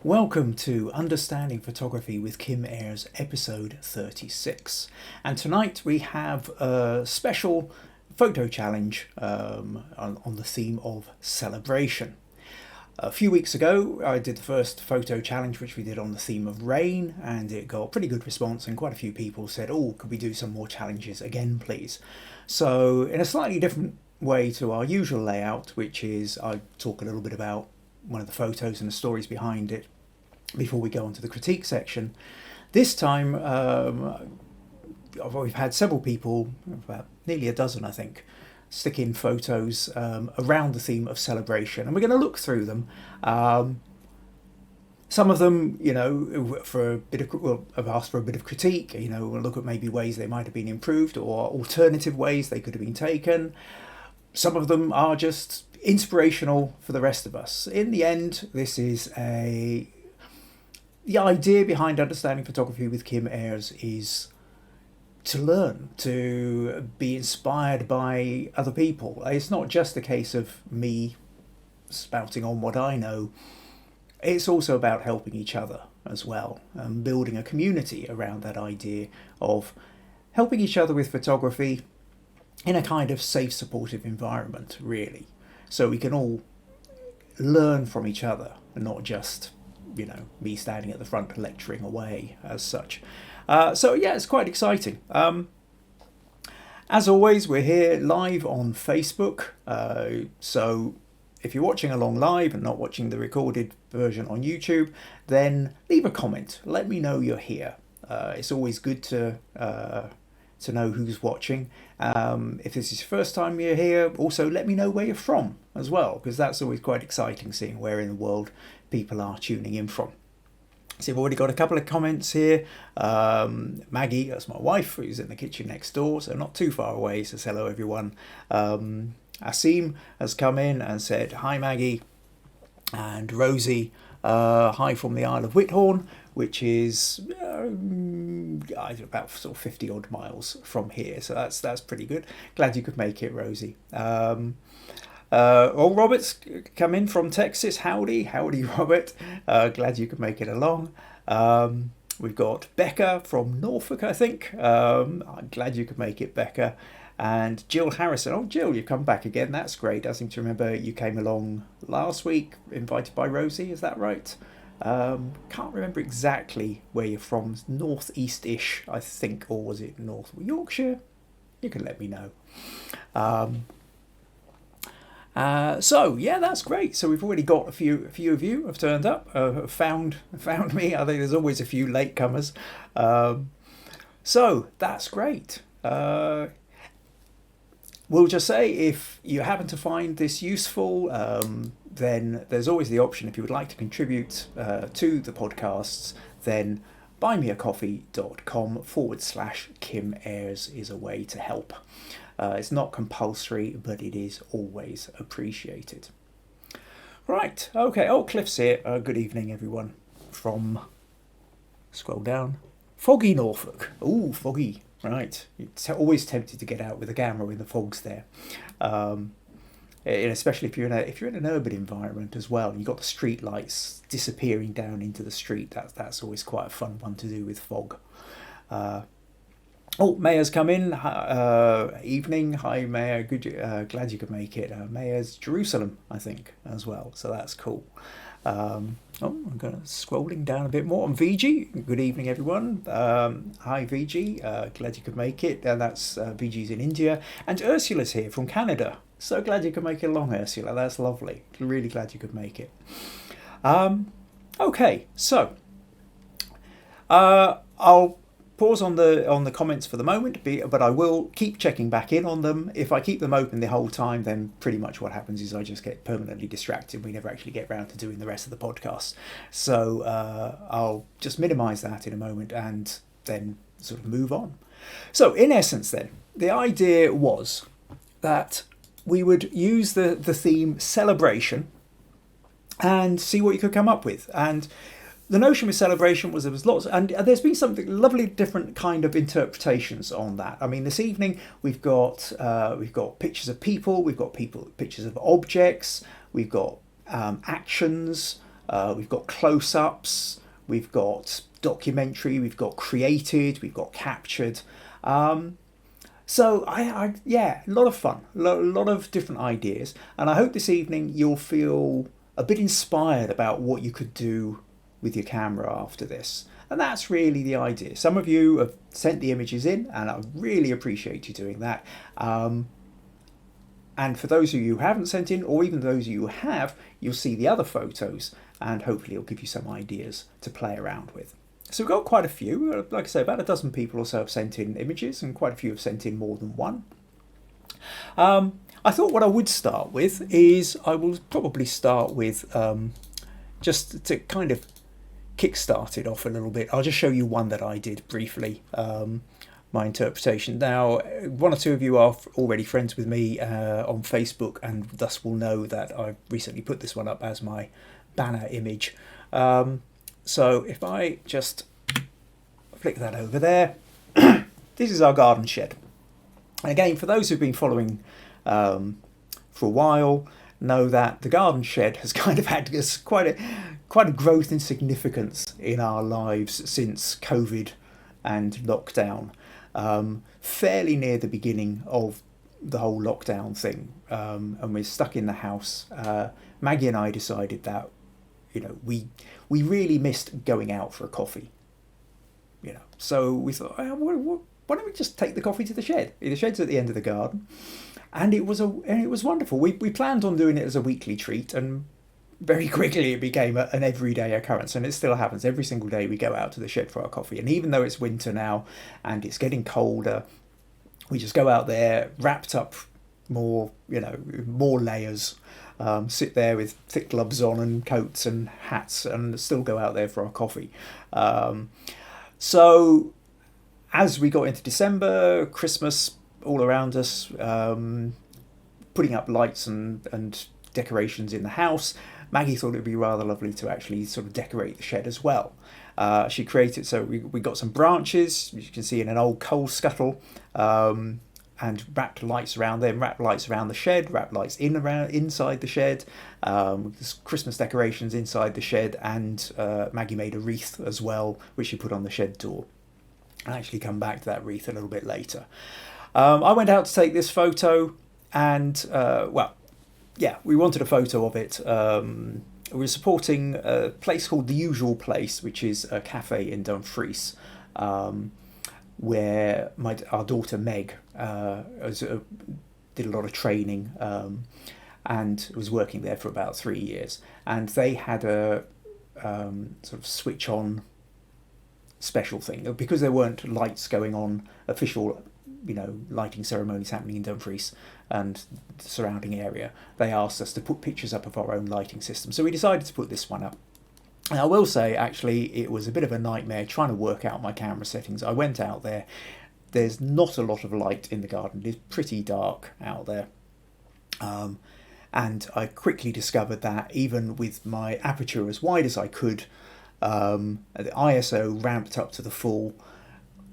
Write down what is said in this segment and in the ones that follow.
Welcome to Understanding Photography with Kim Ayres, episode 36. And tonight we have a special photo challenge on the theme of celebration. A few weeks ago, I did the first photo challenge, which we did on the theme of rain, and it got a pretty good response, and quite a few people said, oh, could we do some more challenges again, please? So in a slightly different way to our usual layout, which is I talk a little bit about one of the photos and the stories behind it before we go on to the critique section. This time we've had several people, about nearly a dozen I think, stick in photos around the theme of celebration, and we're going to look through them. Some of them, for a bit of, have asked for a bit of critique. We'll look at maybe ways they might have been improved or alternative ways they could have been taken. Some of them are just inspirational for the rest of us. In the end, this is the idea behind Understanding Photography with Kim Ayres is to learn, to be inspired by other people. It's not just a case of me spouting on what I know. It's also about helping each other as well, and building a community around that idea of helping each other with photography in a kind of safe, supportive environment, really. So we can all learn from each other and not just, me standing at the front lecturing away as such. So yeah, it's quite exciting. As always, we're here live on Facebook. So if you're watching along live and not watching the recorded version on YouTube, then leave a comment. Let me know you're here. It's always good to know who's watching. If this is your first time you're here, also let me know where you're from as well, because that's always quite exciting, seeing where in the world people are tuning in from. So we've already got a couple of comments here. Maggie, that's my wife, who's in the kitchen next door, so not too far away, says hello everyone. Asim has come in and said hi Maggie, and Rosie, hi from the Isle of Whithorn, which is about sort of 50 odd miles from here, so that's pretty good. Glad you could make it, Rosie. Robert's come in from Texas. Howdy Robert, glad you could make it along. We've got Becca from Norfolk, I think. I'm glad you could make it, Becca. And Jill Harrison. Oh, Jill, you've come back again. That's great. I seem to remember you came along last week, invited by Rosie. Is that right? Can't remember exactly where you're from. Northeast-ish, I think. Or was it North Yorkshire? You can let me know. So yeah, that's great. So we've already got a few of you have turned up, found me. I think there's always a few latecomers. So that's great. We'll just say, if you happen to find this useful, then there's always the option, if you would like to contribute to the podcasts, then buymeacoffee.com/Kim Ayres is a way to help. It's not compulsory, but it is always appreciated. Right, okay. Oh, Cliff's here. Good evening, everyone. From, scroll down, foggy Norfolk. Ooh, foggy. Right. It's always tempted to get out with a camera when the fog's there. And especially if you're in an urban environment as well, and you've got the street lights disappearing down into the street. That's always quite a fun one to do with fog. Mayor's come in. Evening. Hi, Mayor. Good. Glad you could make it. Mayor's Jerusalem, I think, as well. So that's cool. I'm scrolling down a bit more. I'm VG. Good evening, everyone. Hi, VG. Glad you could make it. That's VG's in India. And Ursula's here from Canada. So glad you could make it along, Ursula. That's lovely. Really glad you could make it. Okay, so I'll pause on the comments for the moment, but I will keep checking back in on them. If I keep them open the whole time, then pretty much what happens is I just get permanently distracted. We never actually get around to doing the rest of the podcast. So I'll just minimize that in a moment and then sort of move on. So in essence then, the idea was that we would use the theme celebration and see what you could come up with. And the notion with celebration was there was lots, and there's been something lovely different kind of interpretations on that. I mean, this evening we've got pictures of people, we've got pictures of objects, we've got actions, we've got close-ups, we've got documentary, we've got created, we've got captured. So yeah, a lot of fun, a lot of different ideas, and I hope this evening you'll feel a bit inspired about what you could do with your camera after this. And that's really the idea. Some of you have sent the images in, and I really appreciate you doing that. And for those of you who haven't sent in, or even those of you who have, you'll see the other photos, and hopefully it'll give you some ideas to play around with. So we've got quite a few. Like I say, about a dozen people or so have sent in images, and quite a few have sent in more than one. I thought what I would start with is I will probably start with just to kind of kickstart it off a little bit. I'll just show you one that I did briefly, my interpretation. Now, one or two of you are already friends with me on Facebook, and thus will know that I've recently put this one up as my banner image. So if I just flick that over there, this is our garden shed. And again, for those who've been following for a while, know that the garden shed has kind of had quite a growth in significance in our lives since COVID and lockdown. Fairly near the beginning of the whole lockdown thing, and we're stuck in the house. Maggie and I decided that, you know, we really missed going out for a coffee. You know, so we thought, why don't we just take the coffee to the shed? The shed's at the end of the garden, and it was wonderful. We planned on doing it as a weekly treat, and very quickly it became an everyday occurrence, and it still happens. Every single day we go out to the shed for our coffee, and even though it's winter now and it's getting colder, we just go out there wrapped up more layers, sit there with thick gloves on and coats and hats, and still go out there for our coffee. So as we got into December, Christmas all around us, putting up lights and decorations in the house, Maggie thought it would be rather lovely to actually sort of decorate the shed as well. She created, so we got some branches, you can see, in an old coal scuttle, and wrapped lights around them, wrapped lights around the shed, wrapped lights inside the shed, there's Christmas decorations inside the shed, and Maggie made a wreath as well, which she put on the shed door. I'll actually come back to that wreath a little bit later. I went out to take this photo, and we wanted a photo of it. We were supporting a place called The Usual Place, which is a cafe in Dumfries, where our daughter Meg did a lot of training and was working there for about 3 years. And they had a sort of switch on special thing, because there weren't lights going on, official lighting ceremonies happening in Dumfries and the surrounding area. They asked us to put pictures up of our own lighting system, so we decided to put this one up. And I will say, actually, it was a bit of a nightmare trying to work out my camera settings. I went out there, there's not a lot of light in the garden, it's pretty dark out there, and I quickly discovered that even with my aperture as wide as I could, the ISO ramped up to the full,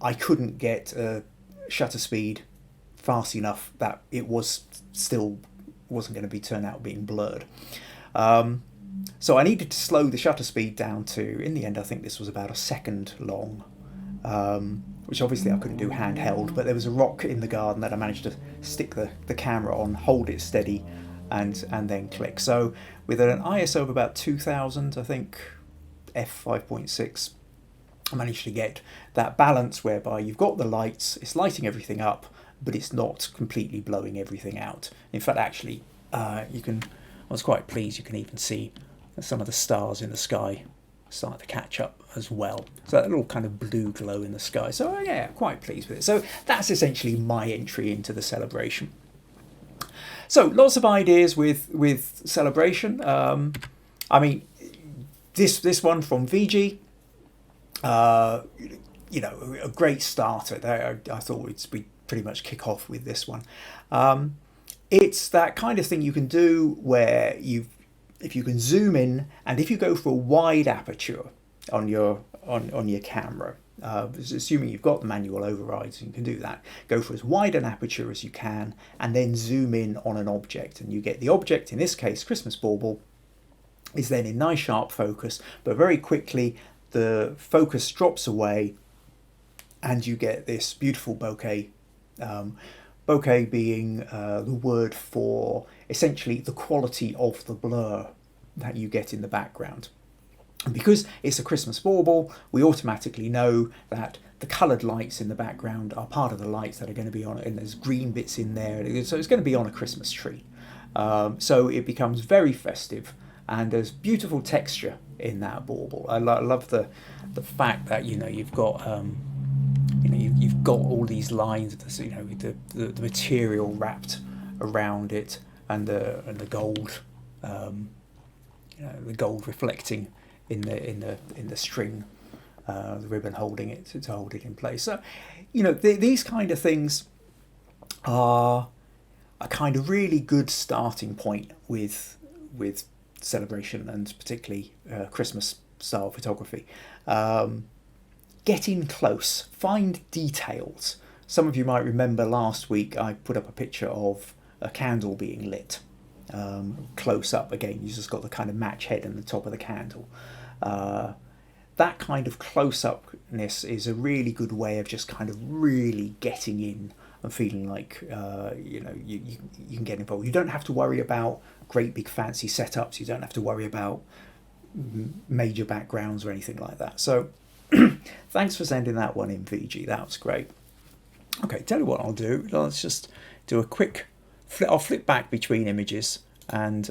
I couldn't get shutter speed fast enough that it wasn't going to turn out being blurred. So I needed to slow the shutter speed down to, in the end, I think this was about a second long, which obviously I couldn't do handheld, but there was a rock in the garden that I managed to stick the camera on, hold it steady, and then click. So with an ISO of about 2000, I think, f5.6, I managed to get that balance whereby you've got the lights, it's lighting everything up, but it's not completely blowing everything out. In fact, actually, I was quite pleased, you can even see some of the stars in the sky start to catch up as well. So that little kind of blue glow in the sky. So yeah, quite pleased with it. So that's essentially my entry into the celebration. So lots of ideas with celebration. I mean, this one from VG, a great starter. I thought we'd pretty much kick off with this one. It's that kind of thing you can do where if you can zoom in, and if you go for a wide aperture on your camera, assuming you've got the manual overrides, you can do that. Go for as wide an aperture as you can, and then zoom in on an object, and you get the object, in this case Christmas bauble, is then in nice sharp focus, but very quickly the focus drops away and you get this beautiful bokeh. Bokeh being the word for essentially the quality of the blur that you get in the background. And because it's a Christmas bauble, we automatically know that the coloured lights in the background are part of the lights that are going to be on it, and there's green bits in there, so it's going to be on a Christmas tree. So it becomes very festive, and there's beautiful texture in that bauble. I love the fact that you've got you've got all these lines of this, the material wrapped around it, and the gold, the gold reflecting in the string, the ribbon holding it to hold it in place. So, these kind of things are a kind of really good starting point with celebration, and particularly Christmas style photography. Get in close, find details. Some of you might remember last week I put up a picture of a candle being lit. Close up again, you just got the kind of match head and the top of the candle. That kind of close-upness is a really good way of just kind of really getting in and feeling like you can get involved. You don't have to worry about great big fancy setups. You don't have to worry about major backgrounds or anything like that. So thanks for sending that one in, VG. That was great. Okay, tell you what I'll do. Let's just do a quick flip. I'll flip back between images and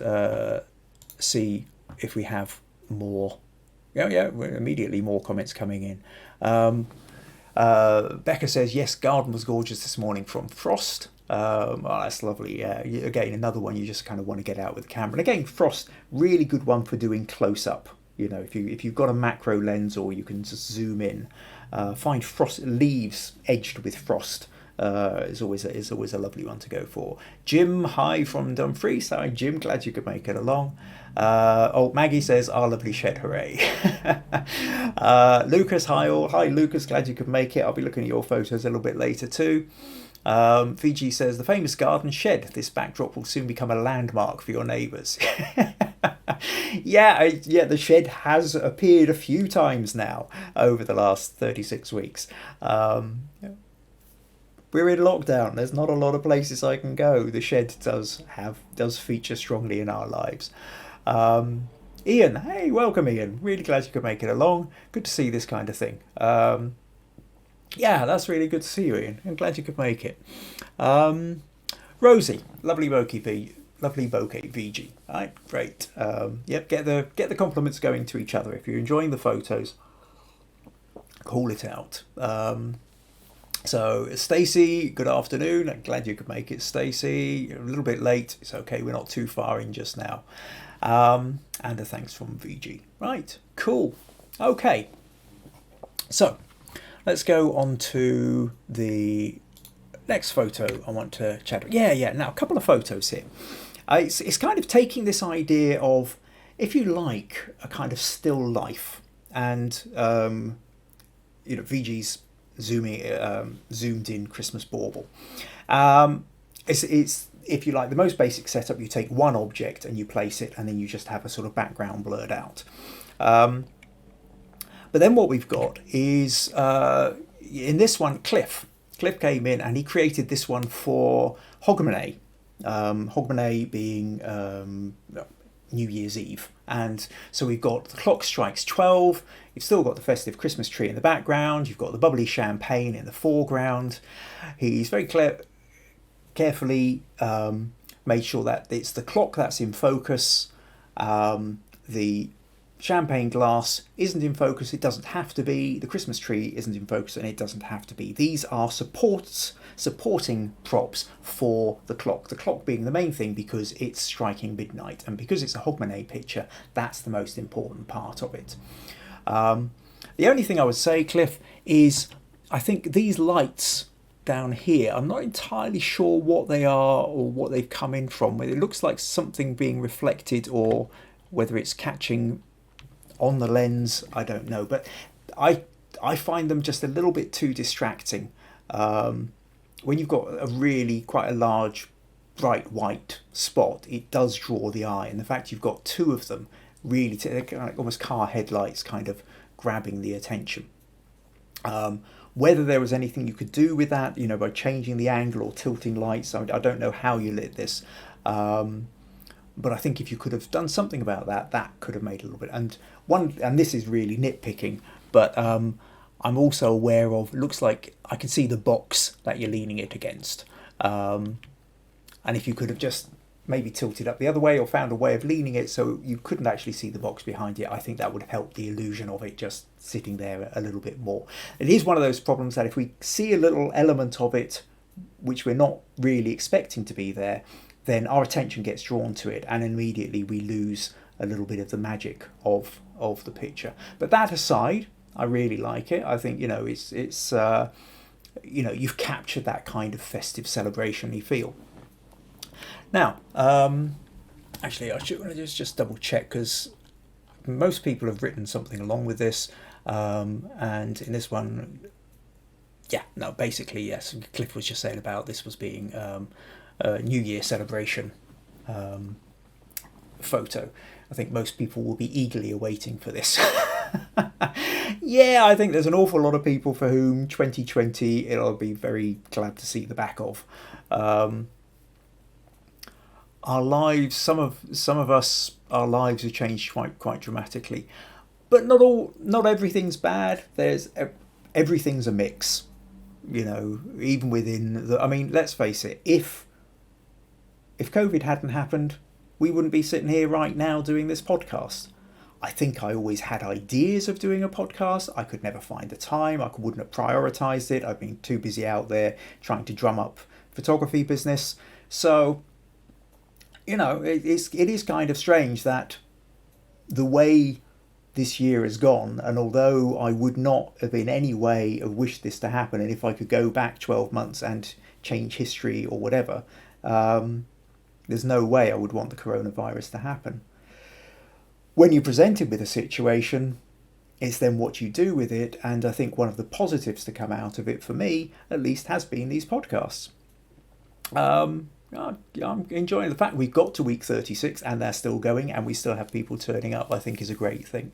see if we have more. Yeah, immediately more comments coming in. Becca says, yes, garden was gorgeous this morning from Frost. Oh, that's lovely. Yeah, again, another one you just kind of want to get out with the camera. And again, Frost, really good one for doing close up. If you've got a macro lens, or you can just zoom in, find frost leaves edged with frost. Is always a lovely one to go for. Jim, hi from Dumfries. Hi Jim, glad you could make it along. Maggie says, "Our lovely shed, hooray!" Lucas, hi all. Hi Lucas, glad you could make it. I'll be looking at your photos a little bit later too. VG says, the famous garden shed. This backdrop will soon become a landmark for your neighbours. Yeah, the shed has appeared a few times now over the last 36 weeks. We're in lockdown. There's not a lot of places I can go. The shed does feature strongly in our lives. Ian, hey, welcome Ian. Really glad you could make it along. Good to see this kind of thing. Yeah, that's really good to see you, Ian. I'm glad you could make it. Rosie, lovely bokeh VG. Right, great. Yep, get the compliments going to each other. If you're enjoying the photos, call it out. So Stacey, good afternoon. I'm glad you could make it, Stacey. A little bit late. It's okay. We're not too far in just now. And a thanks from VG. Right, cool. Okay. So let's go on to the next photo I want to chat about. Yeah. Now, a couple of photos here. It's kind of taking this idea of, if you like, a kind of still life, and VG's zoomed in Christmas bauble. It's if you like the most basic setup. You take one object and you place it, and then you just have a sort of background blurred out. But then what we've got is in this one, Cliff came in and he created this one for Hogmanay. Hogmanay being New Year's Eve, and so we've got the clock strikes 12. You've still got the festive Christmas tree in the background. You've got the bubbly champagne in the foreground. He's very carefully made sure that it's the clock that's in focus. The champagne glass isn't in focus. It doesn't have to be. The Christmas tree isn't in focus, and it doesn't have to be. These are supporting props for the clock. The clock being the main thing because it's striking midnight, and because it's a Hogmanay picture, that's the most important part of it. The only thing I would say, Cliff, is I think these lights down here, I'm not entirely sure what they are or what they've come in from. It looks like something being reflected, or whether it's catching on the lens, I don't know. But I find them just a little bit too distracting. When you've got quite a large bright white spot, it does draw the eye, and the fact you've got two of them really, like almost car headlights kind of grabbing the attention. Whether there was anything you could do with that, by changing the angle or tilting lights, I don't know how you lit this. But I think if you could have done something about that, that could have made a little bit. And this is really nitpicking, but I'm also aware of, it looks like I can see the box that you're leaning it against. And if you could have just maybe tilted up the other way or found a way of leaning it so you couldn't actually see the box behind it, I think that would have helped the illusion of it just sitting there a little bit more. It is one of those problems that if we see a little element of it which we're not really expecting to be there, then our attention gets drawn to it and immediately we lose a little bit of the magic of the picture. But that aside, I really like it. I think it's you've captured that kind of festive celebration-y feel. Now, actually, I should just double check because most people have written something along with this, and in this one, basically yes. Cliff was just saying about this was being a New Year celebration photo. I think most people will be eagerly awaiting for this. Yeah, I think there's an awful lot of people for whom 2020 it'll be very glad to see the back of. Our lives, some of us, our lives have changed quite dramatically, but not everything's bad. Everything's a mix, even within the. I mean, let's face it. If COVID hadn't happened, we wouldn't be sitting here right now doing this podcast. I think I always had ideas of doing a podcast. I could never find the time. I wouldn't have prioritized it. I've been too busy out there trying to drum up photography business. So. It is kind of strange that the way this year has gone, and although I would not have in any way have wished this to happen, and if I could go back 12 months and change history or whatever, there's no way I would want the coronavirus to happen. When you're presented with a situation, it's then what you do with it, and I think one of the positives to come out of it, for me at least, has been these podcasts. I'm enjoying the fact we've got to week 36 and they're still going and we still have people turning up. I think is a great thing.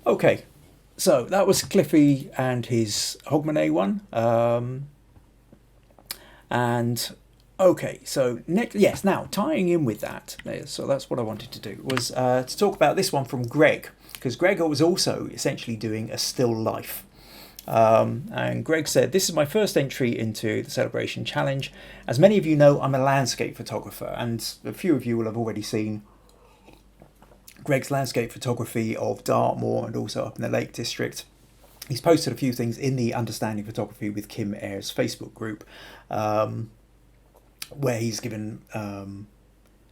Okay, so that was Cliffy and his Hogmanay one. And okay, so next, yes, now tying in with that, so that's what I wanted to do, was to talk about this one from Greg, because Greg was also essentially doing a still life. And Greg said, this is my first entry into the Celebration Challenge. As many of you know, I'm a landscape photographer, and a few of you will have already seen Greg's landscape photography of Dartmoor and also up in the Lake District. He's posted a few things in the Understanding Photography with Kim Ayres Facebook group, where he's given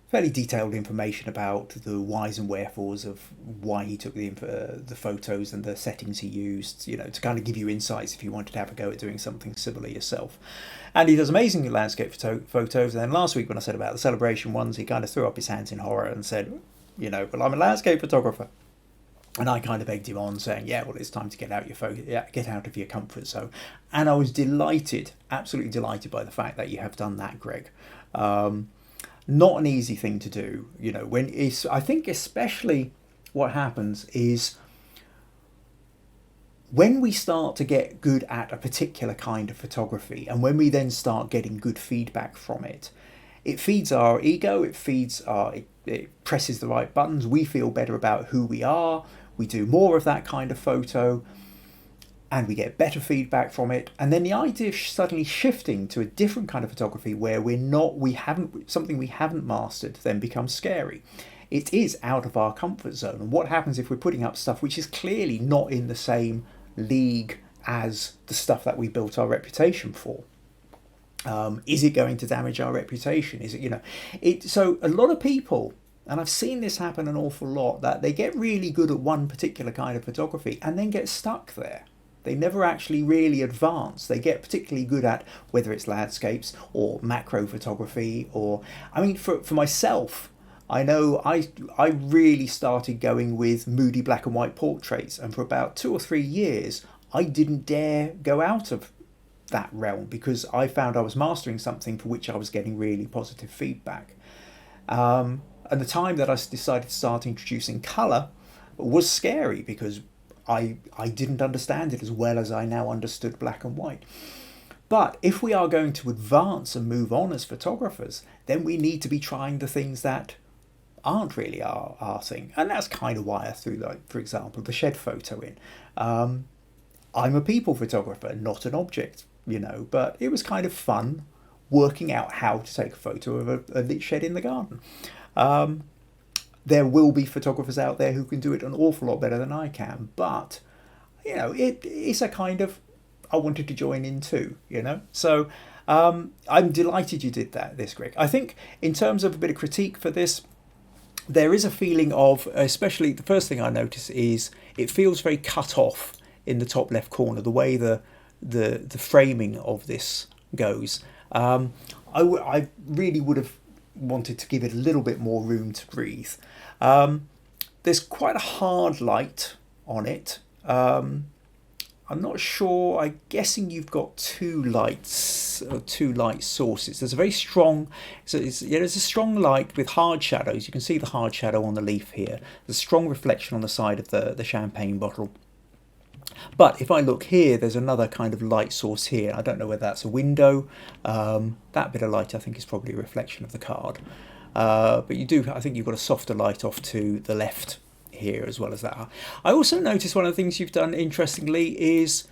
fairly detailed information about the whys and wherefores of why he took the photos and the settings he used, to kind of give you insights if you wanted to have a go at doing something similar yourself. And he does amazing landscape photos. And then last week when I said about the celebration ones, he kind of threw up his hands in horror and said, well, I'm a landscape photographer. And I kind of egged him on, saying, yeah, well, it's time to get out of your comfort zone. And I was delighted, absolutely delighted by the fact that you have done that, Greg. Not an easy thing to do, I think especially what happens is when we start to get good at a particular kind of photography, and when we then start getting good feedback from it, it feeds our ego, it presses the right buttons, we feel better about who we are, we do more of that kind of photo, and we get better feedback from it. And then the idea of suddenly shifting to a different kind of photography where something we haven't mastered then becomes scary. It is out of our comfort zone. And what happens if we're putting up stuff which is clearly not in the same league as the stuff that we built our reputation for? Is it going to damage our reputation? Is it, so a lot of people, and I've seen this happen an awful lot, that they get really good at one particular kind of photography and then get stuck there. They never actually really advance. They get particularly good at whether it's landscapes or macro photography, or, I mean, for myself, I know I really started going with moody black and white portraits, and for about 2 or 3 years, I didn't dare go out of that realm because I found I was mastering something for which I was getting really positive feedback. And the time that I decided to start introducing colour was scary because I didn't understand it as well as I now understood black and white. But if we are going to advance and move on as photographers, then we need to be trying the things that aren't really our thing. And that's kind of why I threw, like, for example, the shed photo in. I'm a people photographer, not an object, but it was kind of fun working out how to take a photo of a lit shed in the garden. There will be photographers out there who can do it an awful lot better than I can, but it's a kind of, I wanted to join in too, So I'm delighted you did this, Greg. I think in terms of a bit of critique for this, there is a feeling of, especially the first thing I notice is it feels very cut off in the top left corner, the way the framing of this goes. I really would have wanted to give it a little bit more room to breathe. There's quite a hard light on it. I'm not sure. I'm guessing you've got two light sources. There's a very strong, there's a strong light with hard shadows. You can see the hard shadow on the leaf here. There's a strong reflection on the side of the champagne bottle. But if I look here, there's another kind of light source here. I don't know whether that's a window. That bit of light, I think, is probably a reflection of the card. But I think you've got a softer light off to the left here as well as that. I also noticed one of the things you've done interestingly is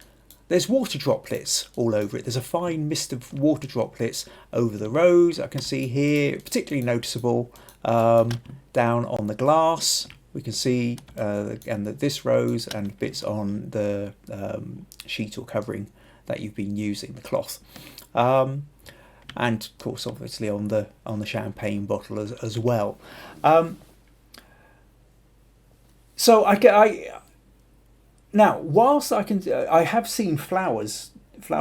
there's water droplets all over it. There's a fine mist of water droplets over the rose. I can see here, particularly noticeable down on the glass. We can see and this rose and bits on the sheet or covering that you've been using, the cloth, and of course, obviously on the champagne bottle as well. So now, whilst I have seen flower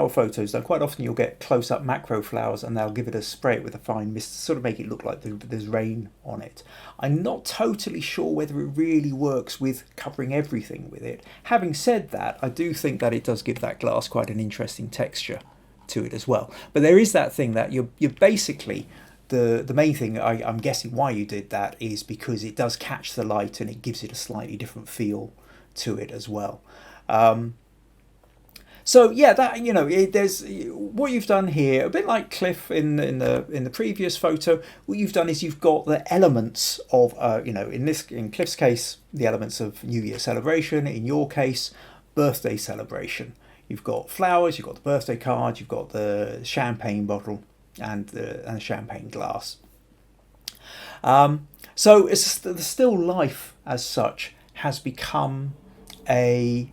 photos. Though quite often you'll get close-up macro flowers, and they'll give it a spray it with a fine mist to sort of make it look like there's rain on it. I'm not totally sure whether it really works with covering everything with it. Having said that, I do think that it does give that glass quite an interesting texture to it as well. But there is that thing that you're basically. The main thing I'm guessing why you did that is because it does catch the light and it gives it a slightly different feel to it as well. So yeah, that there's what you've done here, a bit like Cliff in the previous photo. What you've done is you've got the elements of in Cliff's case, the elements of New Year celebration. In your case, birthday celebration. You've got flowers, you've got the birthday card, you've got the champagne bottle. And the champagne glass. So the still life as such has become a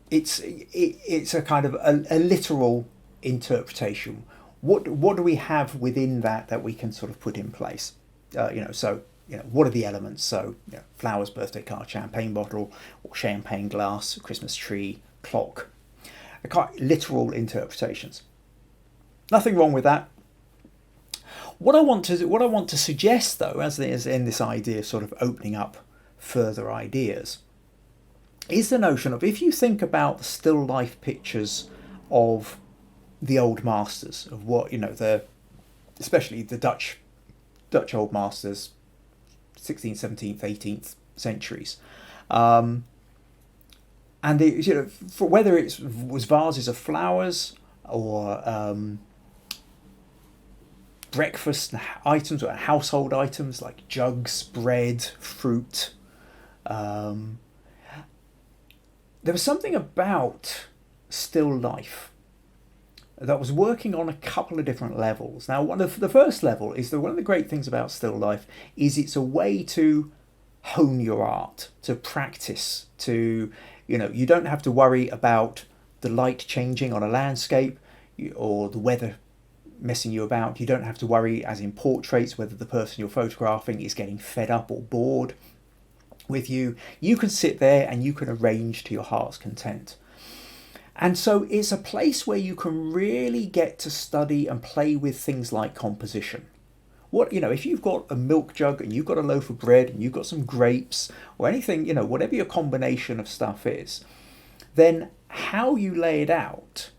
it's a kind of a literal interpretation. What do we have within that we can sort of put in place? What are the elements? So flowers, birthday card, champagne bottle, or champagne glass, Christmas tree, clock. Quite literal interpretations. Nothing wrong with that. What I want to suggest, though, as in this idea of sort of opening up further ideas, is the notion of, if you think about the still life pictures of the old masters, of what especially the Dutch old masters, 16th, 17th, 18th centuries. And for whether it was vases of flowers or breakfast items or household items like jugs, bread, fruit, there was something about still life that was working on a couple of different levels. Now, the first level is that one of the great things about still life is it's a way to hone your art, to practice, to you don't have to worry about the light changing on a landscape or the weather messing you about. You don't have to worry, as in portraits, whether the person you're photographing is getting fed up or bored with you. You can sit there and you can arrange to your heart's content. And so it's a place where you can really get to study and play with things like composition. If you've got a milk jug and you've got a loaf of bread and you've got some grapes or anything, whatever your combination of stuff is, then how you lay it out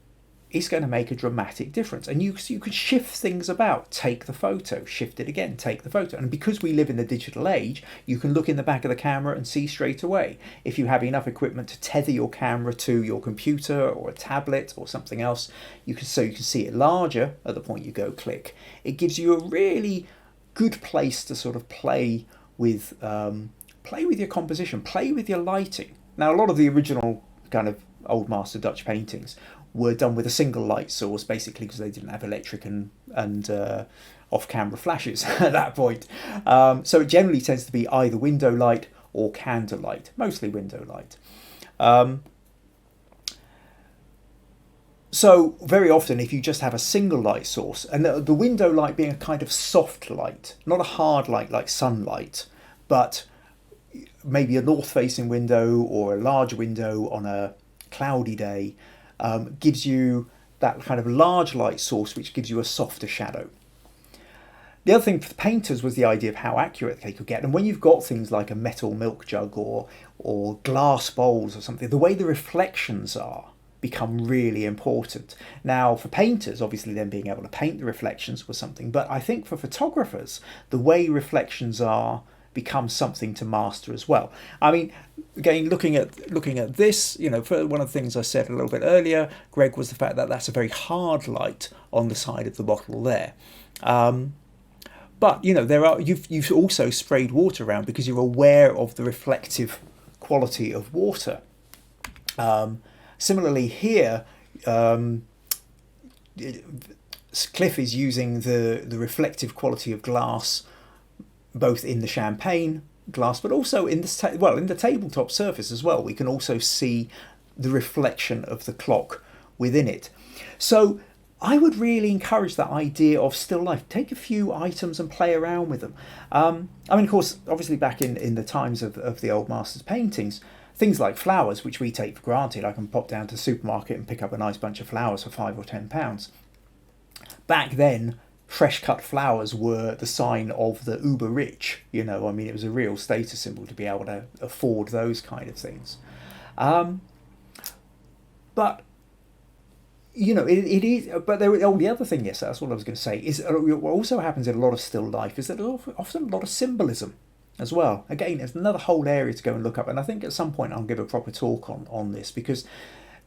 is going to make a dramatic difference. And you can shift things about. Take the photo, shift it again, take the photo. And because we live in the digital age, you can look in the back of the camera and see straight away. If you have enough equipment to tether your camera to your computer or a tablet or something else, you can see it larger at the point you go click. It gives you a really good place to sort of play with your composition, play with your lighting. Now, a lot of the original kind of old master Dutch paintings were done with a single light source, basically because they didn't have electric and off-camera flashes at that point. So it generally tends to be either window light or candle light, mostly window light. So very often, if you just have a single light source, and the window light being a kind of soft light, not a hard light like sunlight, but maybe a north-facing window or a large window on a cloudy day, gives you that kind of large light source which gives you a softer shadow. The other thing for the painters was the idea of how accurate they could get. And when you've got things like a metal milk jug or glass bowls or something, the way the reflections are become really important. Now, for painters, obviously then being able to paint the reflections was something, but I think for photographers, the way reflections are becomes something to master as well. I mean, again, looking at this, for one of the things I said a little bit earlier, Greg, was the fact that that's a very hard light on the side of the bottle there. But you've also sprayed water around because you're aware of the reflective quality of water. Similarly here, Cliff is using the reflective quality of glass both in the champagne glass, but also in the tabletop surface as well. We can also see the reflection of the clock within it. So I would really encourage that idea of still life. Take a few items and play around with them. Of course, obviously back in the times of the old masters' paintings, things like flowers, which we take for granted. I can pop down to the supermarket and pick up a nice bunch of flowers for £5 or £10. Back then, fresh cut flowers were the sign of the uber rich. It was a real status symbol to be able to afford those kind of things. But it is. But the other thing, yes, that's what I was going to say, is what also happens in a lot of still life is that there's often a lot of symbolism as well. Again, there's another whole area to go and look up, and I think at some point I'll give a proper talk on this, because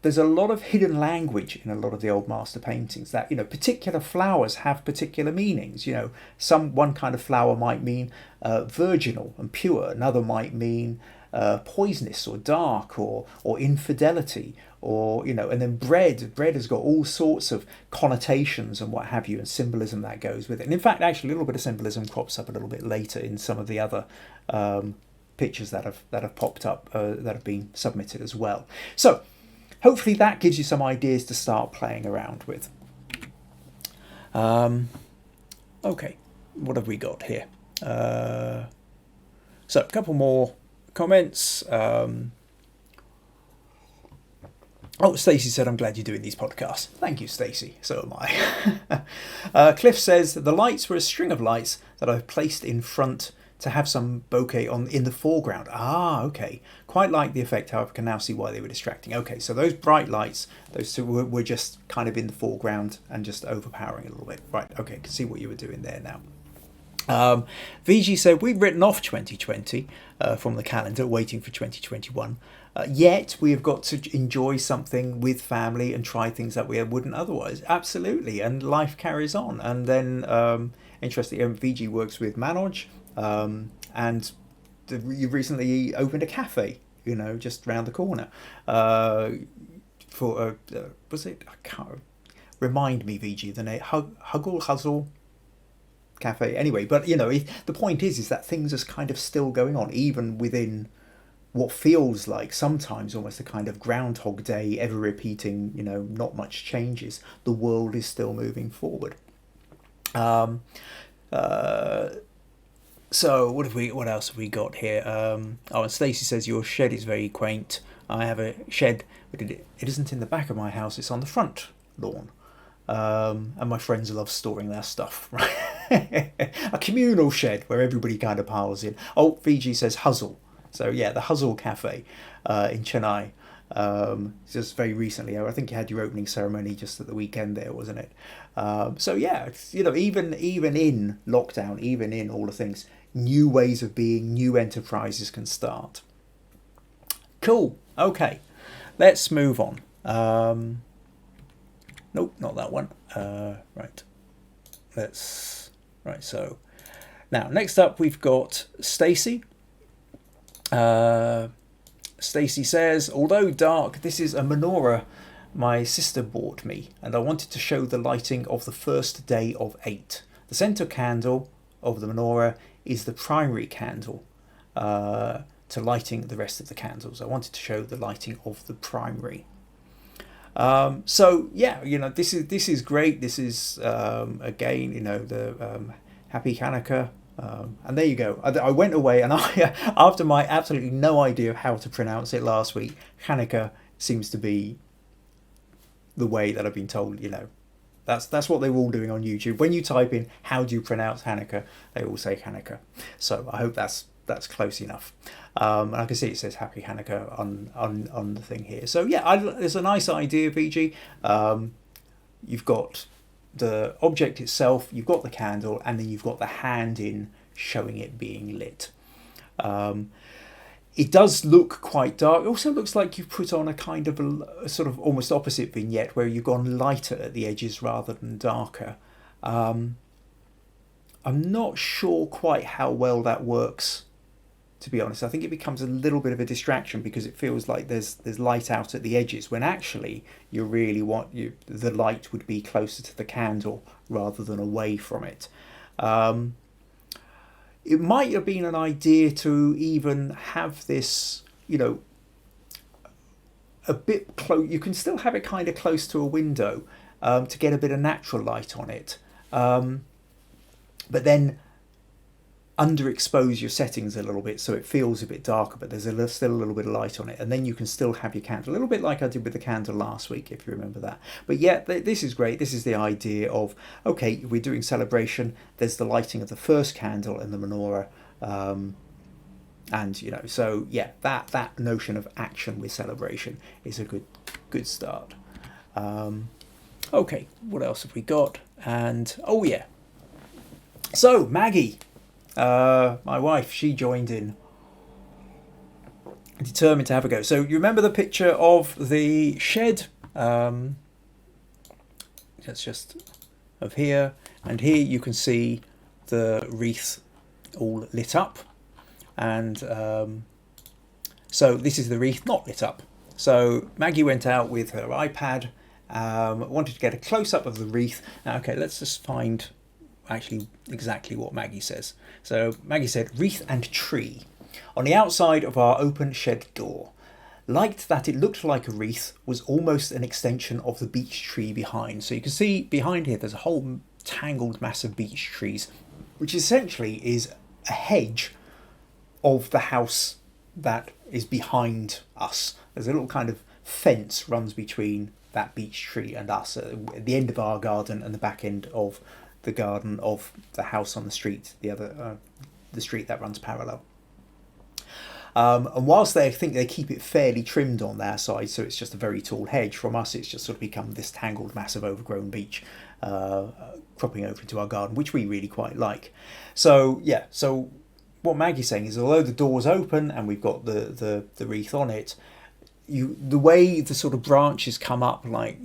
there's a lot of hidden language in a lot of the old master paintings that, particular flowers have particular meanings. One kind of flower might mean virginal and pure, another might mean poisonous or dark or infidelity, or and then bread has got all sorts of connotations and what have you, and symbolism that goes with it. And in fact, actually, a little bit of symbolism crops up a little bit later in some of the other pictures that have popped up that have been submitted as well. So hopefully that gives you some ideas to start playing around with. Okay, what have we got here? So a couple more comments. Stacey said, I'm glad you're doing these podcasts. Thank you, Stacey. So am I. Cliff says, the lights were a string of lights that I've placed in front to have some bokeh in the foreground. Okay. Quite like the effect, however, can now see why they were distracting. Okay, so those bright lights, those two were just kind of in the foreground and just overpowering a little bit. Right, okay, can see what you were doing there now. VG said, we've written off 2020 from the calendar, waiting for 2021. Yet we have got to enjoy something with family and try things that we wouldn't otherwise. Absolutely, and life carries on. And then, interestingly, VG works with Manoj, and you recently opened a cafe, just round the corner. For was it? I can't remind me, VG, the name. Hustle Cafe. Anyway, but the point is that things are kind of still going on, even within what feels like sometimes almost a kind of Groundhog Day, ever repeating, not much changes. The world is still moving forward. So what else have we got here? And Stacey says, your shed is very quaint. I have a shed, but it isn't in the back of my house, it's on the front lawn. And my friends love storing their stuff, right? A communal shed where everybody kind of piles in. VG says Hustle. So yeah, the Hustle Cafe in Chennai. just very recently. I think you had your opening ceremony just at the weekend there, wasn't it? So yeah, even in lockdown, even in all the things, new ways of being, new enterprises can start. Cool. Okay, let's move on. Nope, not that one. Right. Right. So now, next up, we've got Stacy. Stacy says, although dark, this is a menorah my sister bought me, and I wanted to show the lighting of the first day of 8. The centre candle of the menorah is the primary candle to lighting the rest of the candles. I wanted to show the lighting of the primary. So yeah, this is great. This is again, the Happy Hanukkah. And there you go. I went away and after my absolutely no idea of how to pronounce it last week, Hanukkah seems to be the way that I've been told. That's what they're all doing on YouTube. When you type in how do you pronounce Hanukkah, they all say Hanukkah. So I hope that's close enough. And I can see it says Happy Hanukkah on the thing here. So yeah, it's a nice idea, PG. You've got the object itself, you've got the candle, and then you've got the hand in showing it being lit. It does look quite dark. It also looks like you've put on a kind of a sort of almost opposite vignette where you've gone lighter at the edges rather than darker. I'm not sure quite how well that works, to be honest. I think it becomes a little bit of a distraction because it feels like there's light out at the edges when actually you really want the light would be closer to the candle rather than away from it. It might have been an idea to even have this, a bit close. You can still have it kind of close to a window to get a bit of natural light on it. But then underexpose your settings a little bit so it feels a bit darker, but there's still a little bit of light on it, and then you can still have your candle, a little bit like I did with the candle last week, if you remember that. But yeah, this is great. This is the idea of, okay, we're doing celebration, there's the lighting of the first candle in the menorah, and so yeah, that notion of action with celebration is a good start. Okay, what else have we got? And oh yeah, so Maggie, my wife, she joined in, determined to have a go. So you remember the picture of the shed? That's just of here, and here you can see the wreath all lit up, and so this is the wreath not lit up. So Maggie went out with her iPad, wanted to get a close-up of the wreath. Now, okay, let's just find actually exactly what Maggie says. So Maggie said, wreath and tree. On the outside of our open shed door. Liked that it looked like a wreath was almost an extension of the beech tree behind. So you can see behind here there's a whole tangled mass of beech trees, which essentially is a hedge of the house that is behind us. There's a little kind of fence runs between that beech tree and us at the end of our garden and the back end of the garden of the house on the street, the street that runs parallel. And whilst they think they keep it fairly trimmed on their side, so it's just a very tall hedge, from us it's just sort of become this tangled mass of overgrown beech cropping over into our garden, which we really quite like. So yeah, so what Maggie's saying is, although the door's open and we've got the wreath on it, the way the sort of branches come up, like,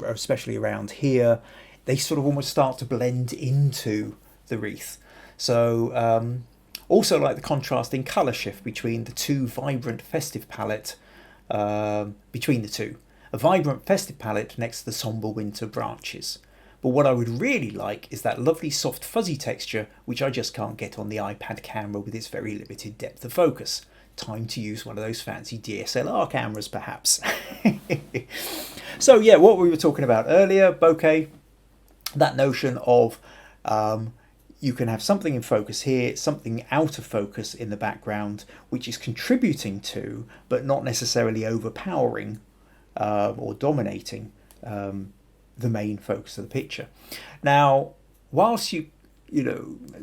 especially around here, they sort of almost start to blend into the wreath. So also like the contrasting colour shift between the two vibrant festive palette, between the two. A vibrant festive palette next to the sombre winter branches. But what I would really like is that lovely soft fuzzy texture, which I just can't get on the iPad camera with its very limited depth of focus. Time to use one of those fancy DSLR cameras, perhaps. So yeah, what we were talking about earlier, bokeh, that notion of you can have something in focus here, something out of focus in the background, which is contributing to, but not necessarily overpowering or dominating the main focus of the picture. Now, whilst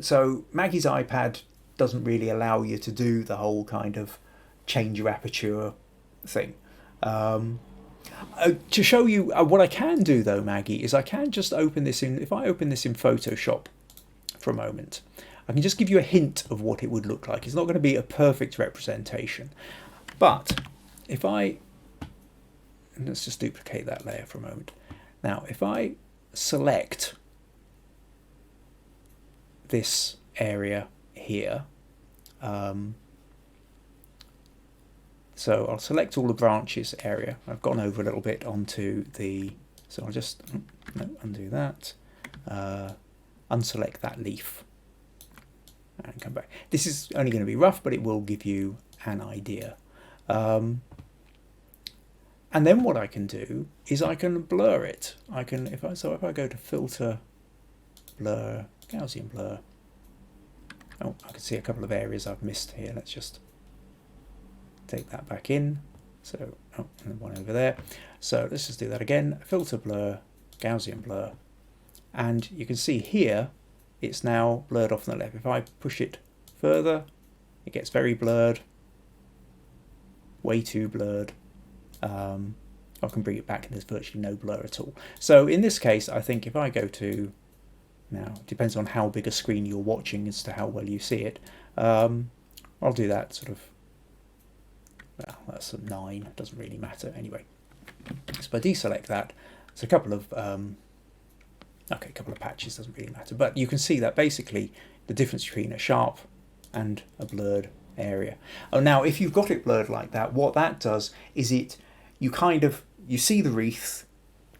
so Maggie's iPad doesn't really allow you to do the whole kind of change your aperture thing. To show you what I can do though, Maggie, is I can just open this in, if I open this in Photoshop for a moment, I can just give you a hint of what it would look like. It's not going to be a perfect representation, but if I, let's just duplicate that layer for a moment. Now, if I select this area here, so I'll select all the branches area. I've gone over a little bit onto the, so I'll just undo that, unselect that leaf and come back. This is only going to be rough, but it will give you an idea. And then what I can do is I can blur it. I can, if I go to filter, blur, Gaussian blur. Oh, I can see a couple of areas I've missed here. Let's just take that back in. So, oh, and one over there. So let's just do that again. Filter blur, Gaussian blur. And you can see here, it's now blurred off on the left. If I push it further, it gets very blurred, way too blurred. I can bring it back and there's virtually no blur at all. So in this case, I think if I go to, now it depends on how big a screen you're watching as to how well you see it. I'll do that sort of, well, that's a 9, doesn't really matter anyway. So if I deselect that, there's a couple of, okay, a couple of patches, doesn't really matter. But you can see that basically the difference between a sharp and a blurred area. Oh, now if you've got it blurred like that, what that does is you see the wreath,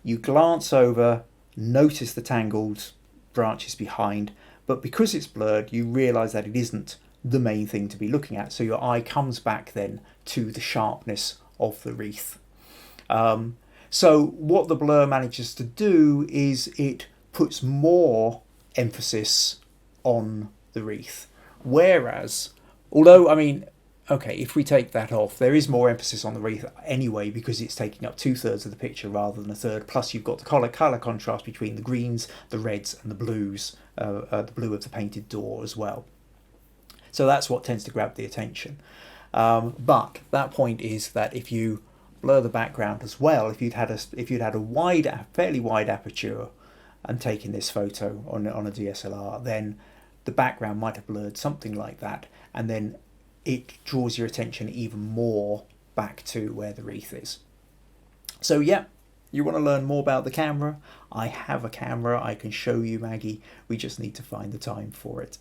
you glance over, notice the tangled branches behind, but because it's blurred, you realize that it isn't the main thing to be looking at. So your eye comes back then to the sharpness of the wreath. So what the blur manages to do is it puts more emphasis on the wreath. Whereas, although, I mean, okay, if we take that off, there is more emphasis on the wreath anyway because it's taking up 2/3 of the picture rather than a third. Plus you've got the colour contrast between the greens, the reds and the blues, the blue of the painted door as well. So that's what tends to grab the attention. But that point is that if you blur the background as well, if you'd had a fairly wide aperture and taken this photo on a DSLR, then the background might have blurred something like that, and then it draws your attention even more back to where the wreath is. So yeah, you want to learn more about the camera? I have a camera I can show you, Maggie. We just need to find the time for it.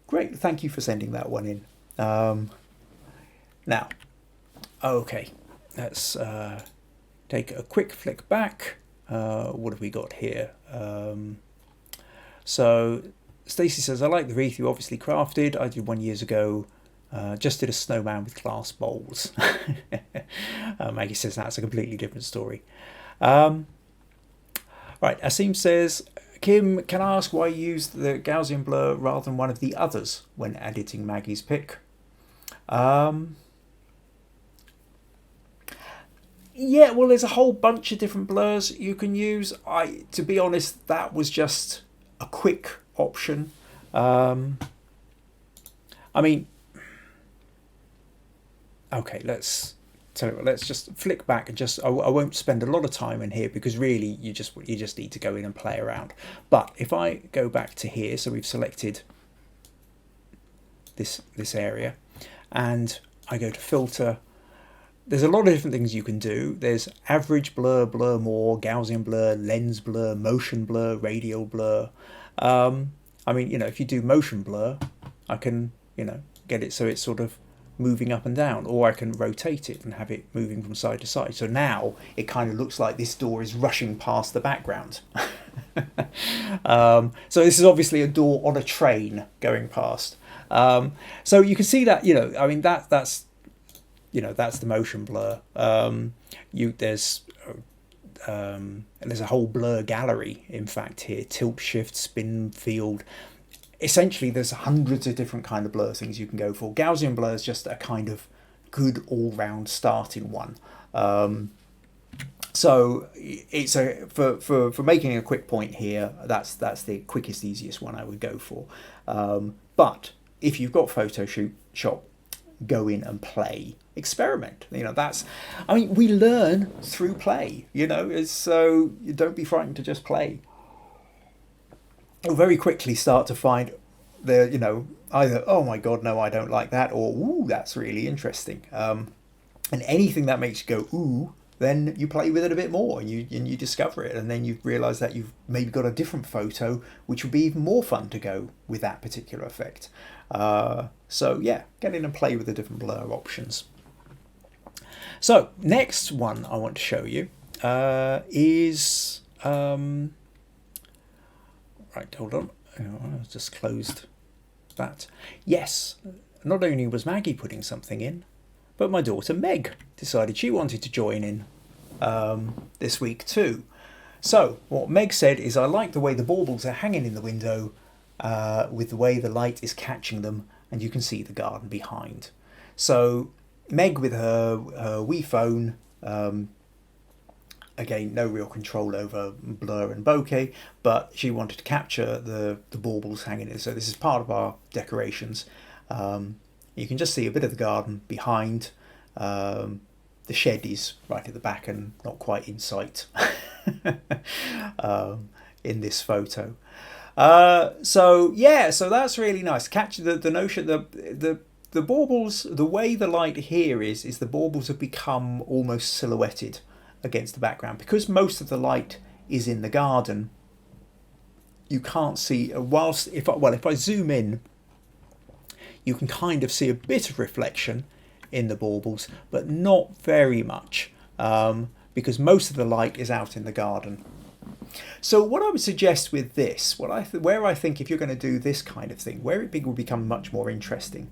Great, thank you for sending that one in. Now, okay, let's take a quick flick back. What have we got here? So Stacey says, I like the wreath you obviously crafted. I did one years ago, just did a snowman with glass bowls. Maggie says that's a completely different story. Right, Asim says, Kim, can I ask why you used the Gaussian blur rather than one of the others when editing Maggie's pic? Yeah, well, there's a whole bunch of different blurs you can use. To be honest, that was just a quick option. I mean, okay, let's just flick back and just I won't spend a lot of time in here because really you just need to go in and play around. But if I go back to here, so we've selected this area, and I go to filter. There's a lot of different things you can do. There's average blur, blur more, Gaussian blur, lens blur, motion blur, radial blur. I mean, you know, if you do motion blur, I can, you know, get it so it's sort of moving up and down, or I can rotate it and have it moving from side to side. So now it kind of looks like this door is rushing past the background. So this is obviously a door on a train going past. So you can see that, you know, I mean, that's you know, that's the motion blur. There's a whole blur gallery, in fact, here. Tilt, shift, spin, field. Essentially, there's hundreds of different kind of blur things you can go for. Gaussian blur is just a kind of good all-round starting one. So it's for making a quick point here. That's the quickest, easiest one I would go for. But if you've got Photoshop, go in and play, experiment. I mean, we learn through play, so you don't be frightened to just play. You'll very quickly start to find either, oh my God, no, I don't like that, or, ooh, that's really interesting. And anything that makes you go, ooh, then you play with it a bit more and you discover it, and then you realise that you've maybe got a different photo which would be even more fun to go with that particular effect. So yeah, get in and play with the different blur options. So next one I want to show you is right, hold on, I just closed that. Yes, not only was Maggie putting something in, but my daughter Meg decided she wanted to join in this week too. So what Meg said is, I like the way the baubles are hanging in the window with the way the light is catching them, and you can see the garden behind. So Meg with her Wii phone, again, no real control over blur and bokeh, but she wanted to capture the baubles hanging in. So this is part of our decorations. You can just see a bit of the garden behind. The shed is right at the back and not quite in sight in this photo. So that's really nice. Capture the notion, the baubles, the way the light here is the baubles have become almost silhouetted against the background, because most of the light is in the garden. You can't see, whilst if I zoom in, you can kind of see a bit of reflection in the baubles, but not very much, because most of the light is out in the garden. So what I would suggest with this, where I think if you're going to do this kind of thing, where it will become much more interesting,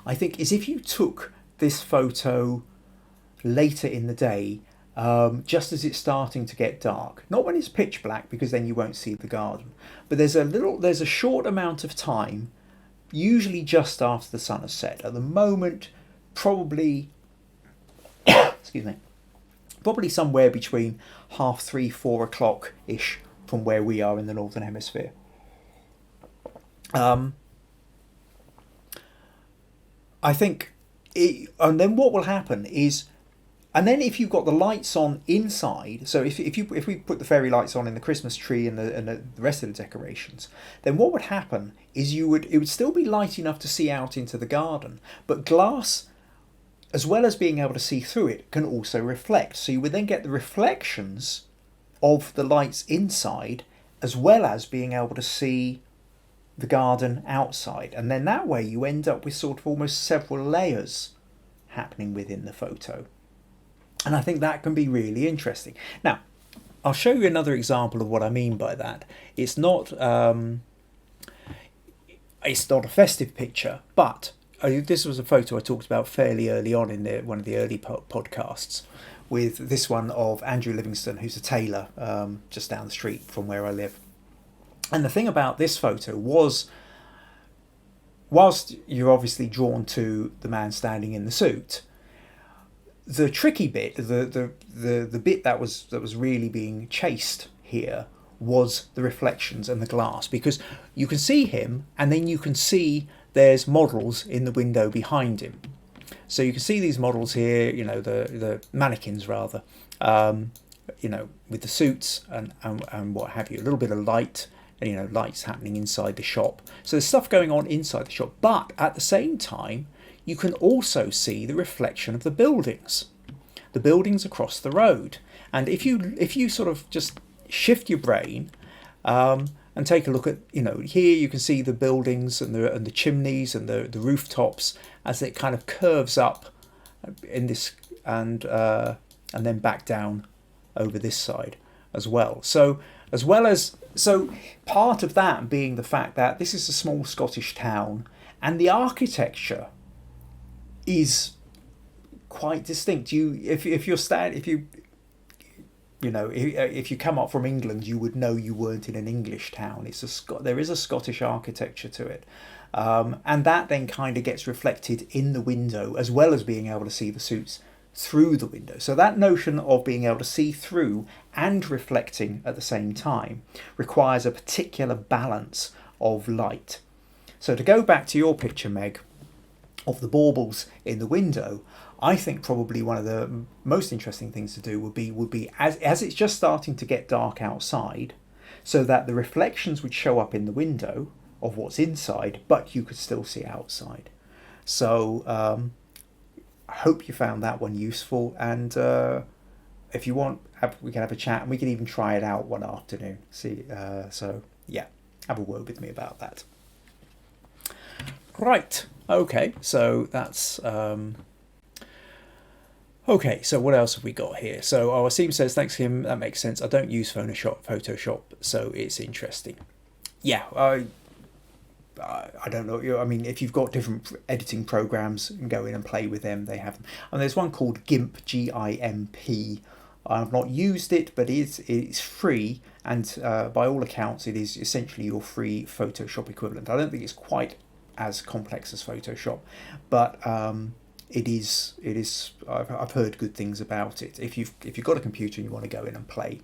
I think, is if you took this photo later in the day, just as it's starting to get dark. Not when it's pitch black, because then you won't see the garden. But there's a short amount of time, usually just after the sun has set. At the moment, probably, excuse me, probably somewhere between 3:30, 4 o'clock ish from where we are in the Northern Hemisphere. I think, and then what will happen is, and then if you've got the lights on inside, so if we put the fairy lights on in the Christmas tree and the rest of the decorations, then what would happen is it would still be light enough to see out into the garden, but glass, as well as being able to see through it, can also reflect. So you would then get the reflections of the lights inside, as well as being able to see the garden outside, and then that way you end up with sort of almost several layers happening within the photo. And I think that can be really interesting. Now, I'll show you another example of what I mean by that. It's not a festive picture, but this was a photo I talked about fairly early on in one of the early podcasts, with this one of Andrew Livingston, who's a tailor just down the street from where I live. And the thing about this photo was, whilst you're obviously drawn to the man standing in the suit, the tricky bit, the bit that was really being chased here, was the reflections and the glass, because you can see him, and then you can see there's models in the window behind him. So you can see these models here, the mannequins rather, with the suits and what have you, a little bit of light, and lights happening inside the shop. So there's stuff going on inside the shop, but at the same time, you can also see the reflection of the buildings across the road. And if you sort of just shift your brain and take a look at, here you can see the buildings and the chimneys and the rooftops as it kind of curves up in this, and then back down over this side as well. So part of that being the fact that this is a small Scottish town, and the architecture is quite distinct. If you come up from England, you would know you weren't in an English town. There is a Scottish architecture to it, and that then kind of gets reflected in the window, as well as being able to see the suits through the window. So that notion of being able to see through and reflecting at the same time requires a particular balance of light. So to go back to your picture, Meg, of the baubles in the window, I think probably one of the most interesting things to do would be as it's just starting to get dark outside, so that the reflections would show up in the window of what's inside, but you could still see outside. So I hope you found that one useful, and if you want, we can have a chat, and we can even try it out one afternoon. See, so yeah, have a word with me about that. Right. Okay. So that's okay. So what else have we got here? So Asim says, thanks Kim. That makes sense. I don't use Photoshop, so it's interesting. Yeah. I don't know. I mean, if you've got different editing programs, you can go in and play with them. They have them, and there's one called GIMP, GIMP. I've not used it, but it's free, and by all accounts, it is essentially your free Photoshop equivalent. I don't think it's quite as complex as Photoshop, but it is. I've heard good things about it. If you've got a computer and you want to go in and play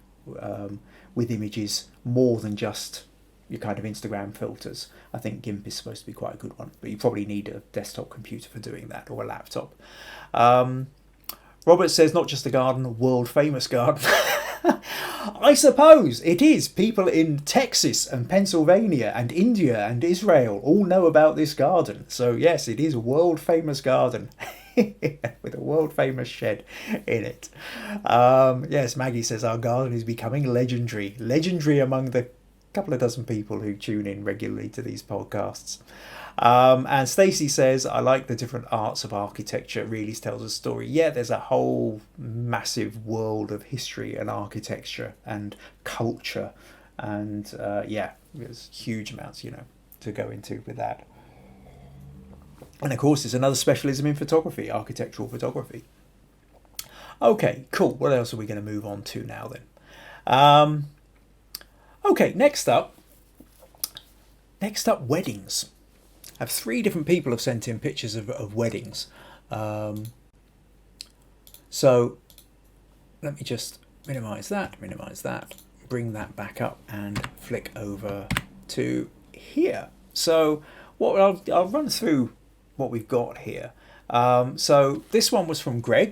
with images more than just your kind of Instagram filters, I think GIMP is supposed to be quite a good one, but you probably need a desktop computer for doing that, or a laptop. Robert says, not just a garden, a world famous garden. I suppose it is. People in Texas and Pennsylvania and India and Israel all know about this garden. So yes, it is a world famous garden with a world famous shed in it. Yes, Maggie says our garden is becoming legendary. Legendary among the couple of dozen people who tune in regularly to these podcasts. And Stacey says, I like the different arts of architecture. It really tells a story. Yeah, there's a whole massive world of history and architecture and culture. And yeah, there's huge amounts, to go into with that. And of course, there's another specialism in photography, architectural photography. Okay, cool. What else are we going to move on to now then? Okay, next up, weddings. I have 3 different people have sent in pictures of weddings. So let me just minimize that, bring that back up and flick over to here. So what I'll run through what we've got here. So this one was from from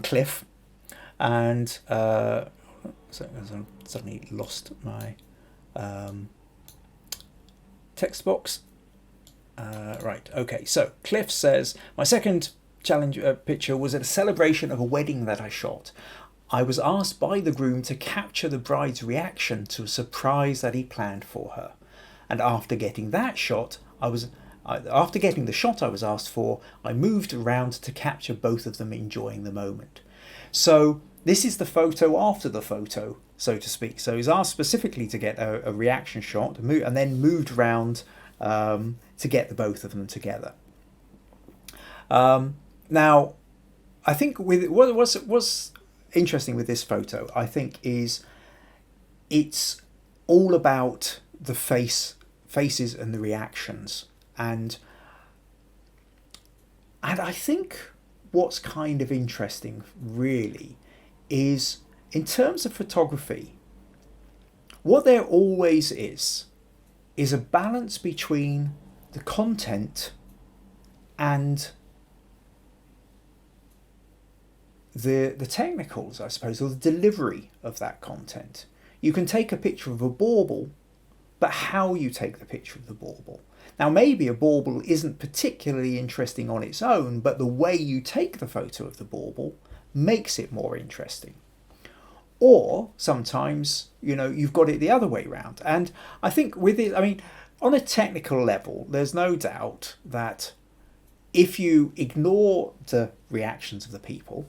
Cliff. And so I suddenly lost my text box. Right, okay, so Cliff says, my second challenge picture was at a celebration of a wedding that I shot. I was asked by the groom to capture the bride's reaction to a surprise that he planned for her. And after getting that shot, after getting the shot I was asked for, I moved around to capture both of them enjoying the moment. So this is the photo after the photo, so to speak. So he's asked specifically to get a reaction shot and then moved around to get the both of them together. Now, I think what's interesting with this photo, I think, is it's all about the faces and the reactions. And I think what's kind of interesting, really, is in terms of photography, what there always is a balance between the content and the technicals, I suppose, or the delivery of that content. You can take a picture of a bauble, but how you take the picture of the bauble. Now, maybe a bauble isn't particularly interesting on its own, but the way you take the photo of the bauble makes it more interesting. Or sometimes, you've got it the other way around. And I think with it, on a technical level, there's no doubt that if you ignore the reactions of the people,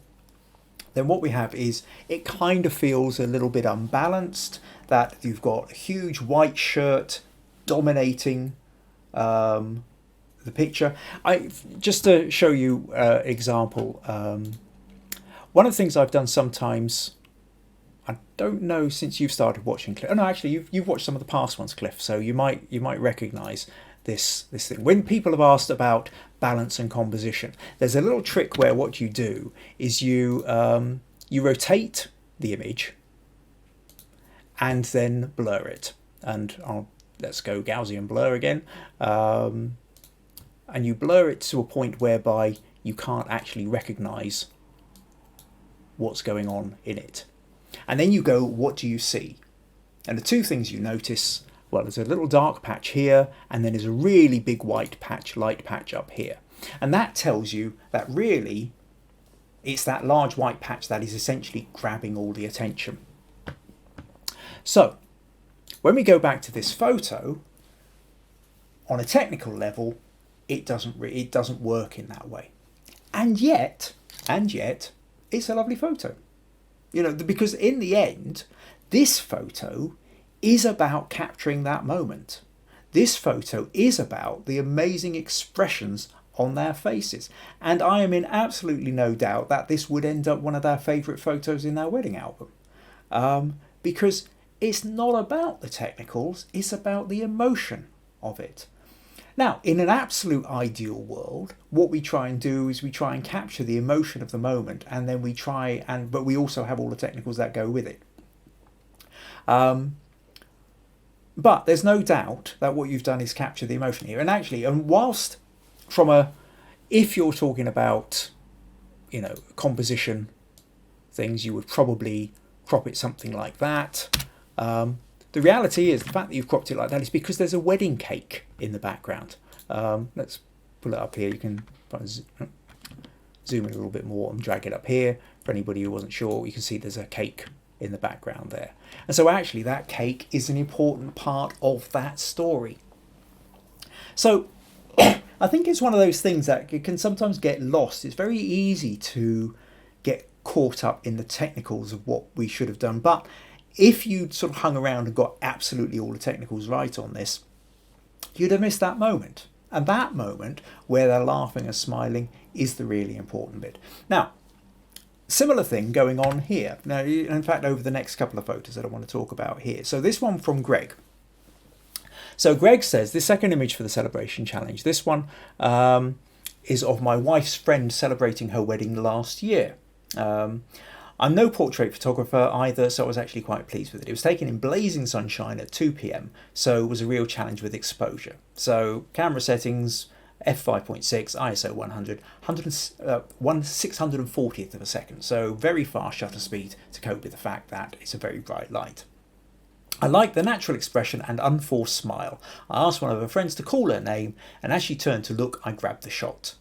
then what we have is it kind of feels a little bit unbalanced, that you've got a huge white shirt dominating the picture. Just to show you example, one of the things I've done sometimes, I don't know since you've started watching Cliff. Oh no, actually you've watched some of the past ones, Cliff, so you might recognise this thing. When people have asked about balance and composition, there's a little trick where what you do is you rotate the image and then blur it. And let's go Gaussian blur again. and you blur it to a point whereby you can't actually recognize what's going on in it. And then you go, what do you see? And the two things you notice, well, there's a little dark patch here, and then there's a really big white patch, light patch up here. And that tells you that really it's that large white patch that is essentially grabbing all the attention. So when we go back to this photo, on a technical level, it doesn't work in that way. And yet, it's a lovely photo. You know, because in the end, this photo is about capturing that moment. This photo is about the amazing expressions on their faces. And I am in absolutely no doubt that this would end up one of their favourite photos in their wedding album. Because it's not about the technicals, it's about the emotion of it. Now, in an absolute ideal world, what we try and do is we try and capture the emotion of the moment, and then but we also have all the technicals that go with it. But there's no doubt that what you've done is capture the emotion here. And actually, whilst if you're talking about, you know, composition things, you would probably crop it something like that. The reality is, the fact that you've cropped it like that is because there's a wedding cake in the background. Let's pull it up here. You can zoom in a little bit more and drag it up here. For anybody who wasn't sure, you can see there's a cake in the background there. And so actually that cake is an important part of that story. So I think it's one of those things that can sometimes get lost. It's very easy to get caught up in the technicals of what we should have done. But if you'd sort of hung around and got absolutely all the technicals right on this, you'd have missed that moment. And that moment where they're laughing and smiling is the really important bit. Now, similar thing going on here. Now, in fact, over the next couple of photos that I want to talk about here. So this one from Greg. So Greg says, this second image for the celebration challenge, this one is of my wife's friend celebrating her wedding last year. I'm no portrait photographer either, so I was actually quite pleased with it. It was taken in blazing sunshine at 2 p.m, so it was a real challenge with exposure. So camera settings, f5.6, ISO 100, 1/640th of a second, so very fast shutter speed to cope with the fact that it's a very bright light. I liked the natural expression and unforced smile. I asked one of her friends to call her name, and as she turned to look, I grabbed the shot.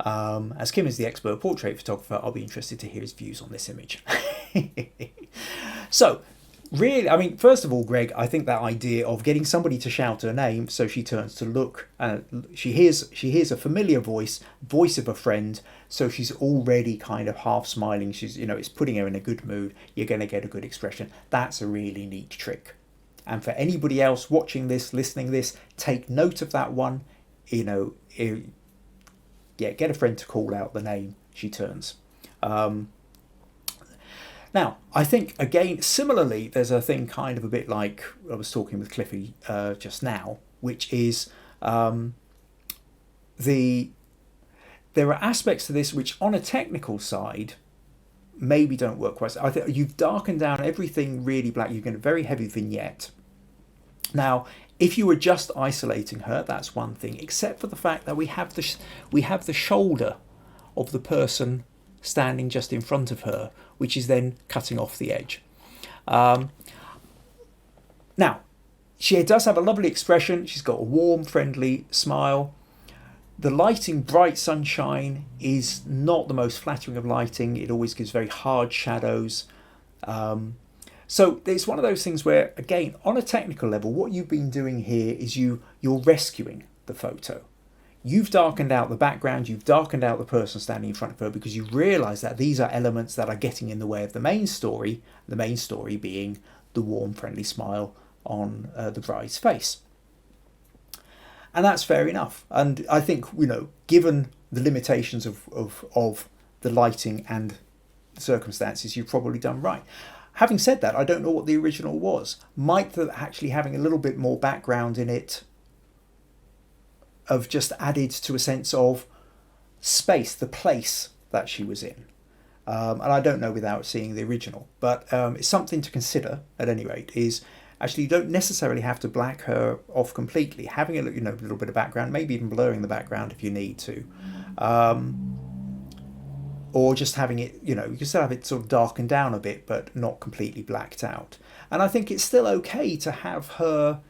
As Kim is the expert portrait photographer, I'll be interested to hear his views on this image. So, really, I mean, first of all, Greg, I think that idea of getting somebody to shout her name so she turns to look, she hears a familiar voice of a friend, so she's already kind of half smiling. She's, you know, it's putting her in a good mood. You're going to get a good expression. That's a really neat trick. And for anybody else watching this, listening this, take note of that one. You know, yeah, get a friend to call out the name she turns. Now, I think, again, similarly, there's a thing kind of a bit like I was talking with Cliffy just now, which is there are aspects to this which, on a technical side, maybe don't work quite. I think you've darkened down everything really black. You've got a very heavy vignette. Now, if you were just isolating her, that's one thing, except for the fact that we have the shoulder of the person standing just in front of her, which is then cutting off the edge. Now, she does have a lovely expression. She's got a warm, friendly smile. The lighting, bright sunshine, is not the most flattering of lighting. It always gives very hard shadows. So it's one of those things where, again, on a technical level, what you've been doing here is you're rescuing the photo. You've darkened out the background, you've darkened out the person standing in front of her because you realise that these are elements that are getting in the way of the main story being the warm, friendly smile on the bride's face. And that's fair enough. And I think, you know, given the limitations of the lighting and the circumstances, you've probably done right. Having said that, I don't know what the original was. Might actually having a little bit more background in it have just added to a sense of space, the place that she was in. And I don't know without seeing the original, but it's something to consider at any rate, is Actually, you don't necessarily have to black her off completely. Having a little bit of background, maybe even blurring the background if you need to, or just having it, you can still have it sort of darkened down a bit, but not completely blacked out. And I think it's still okay to have her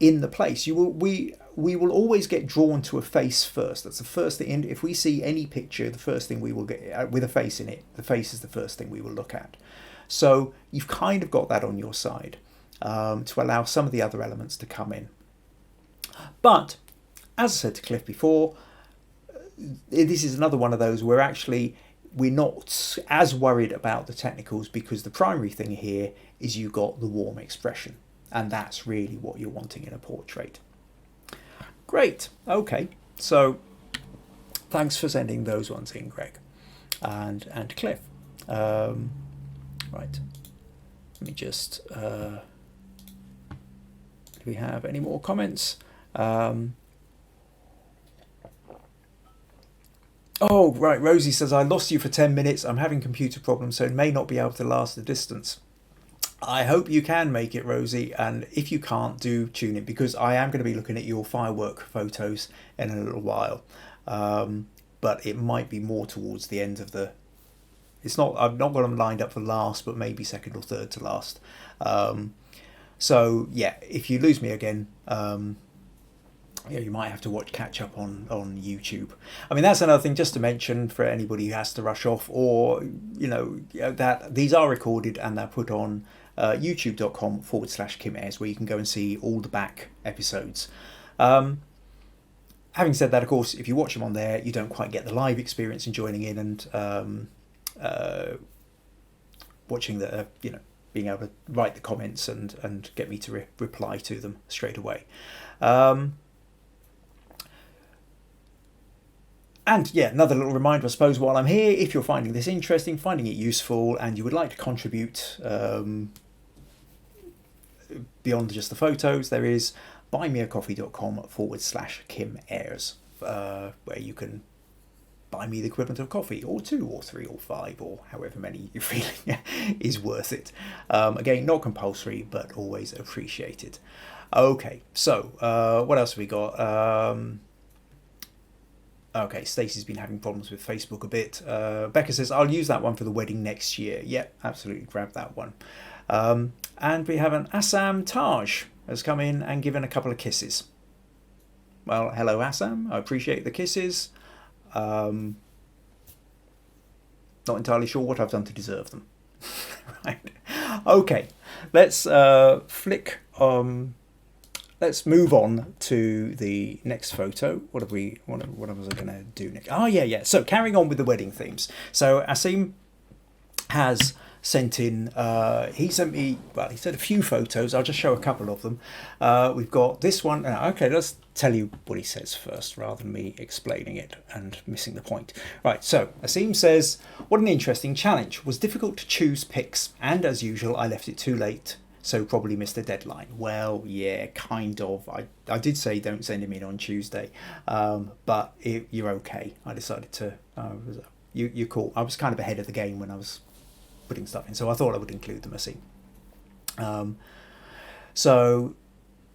in the place. We will always get drawn to a face first. That's the first thing. If we see any picture, the first thing we will get with a face in it, the face is the first thing we will look at. So you've kind of got that on your side, to allow some of the other elements to come in. But as I said to Cliff before, this is another one of those where actually we're not as worried about the technicals, because the primary thing here is you got the warm expression, and that's really what you're wanting in a portrait. Great. Okay, so thanks for sending those ones in, Greg and Cliff. Right, let me just do we have any more comments? Oh, right, Rosie says, I lost you for 10 minutes. I'm having computer problems, so it may not be able to last the distance. I hope you can make it, Rosie, and if you can't, do tune in, because I am going to be looking at your firework photos in a little while. But it might be more towards the end of the... I've not got them lined up for last, but maybe second or third to last. So, yeah, if you lose me again... you might have to catch up on YouTube. I mean, that's another thing just to mention for anybody who has to rush off, or that these are recorded and they're put on youtube.com/Kim Ayres, where you can go and see all the back episodes. Having said that, of course, if you watch them on there, you don't quite get the live experience in joining in and watching the being able to write the comments and get me to reply to them straight away. And yeah, another little reminder, I suppose, while I'm here, if you're finding this interesting, finding it useful, and you would like to contribute beyond just the photos, there is buymeacoffee.com/Kim Ayres, where you can buy me the equivalent of coffee, or 2 or 3 or 5, or however many you feel is worth it. Again, not compulsory, but always appreciated. Okay, so what else have we got? Okay, Stacey's been having problems with Facebook a bit. Becca says, I'll use that one for the wedding next year. Yep, absolutely, grab that one. And we have an Assam Taj has come in and given a couple of kisses. Well, hello, Assam. I appreciate the kisses. Not entirely sure what I've done to deserve them. Right. Okay, let's let's move on to the next photo. What was I going to do next? Oh, yeah. So carrying on with the wedding themes. So Asim has sent in, he sent me a few photos. I'll just show a couple of them. We've got this one. Okay, let's tell you what he says first, rather than me explaining it and missing the point. Right, so Asim says, what an interesting challenge. Was difficult to choose pics, and as usual, I left it too late, so probably missed the deadline. Well, yeah, kind of. I did say don't send him in on Tuesday, but you're okay. I decided to... you're cool. I was kind of ahead of the game when I was putting stuff in, so I thought I would include them, I see.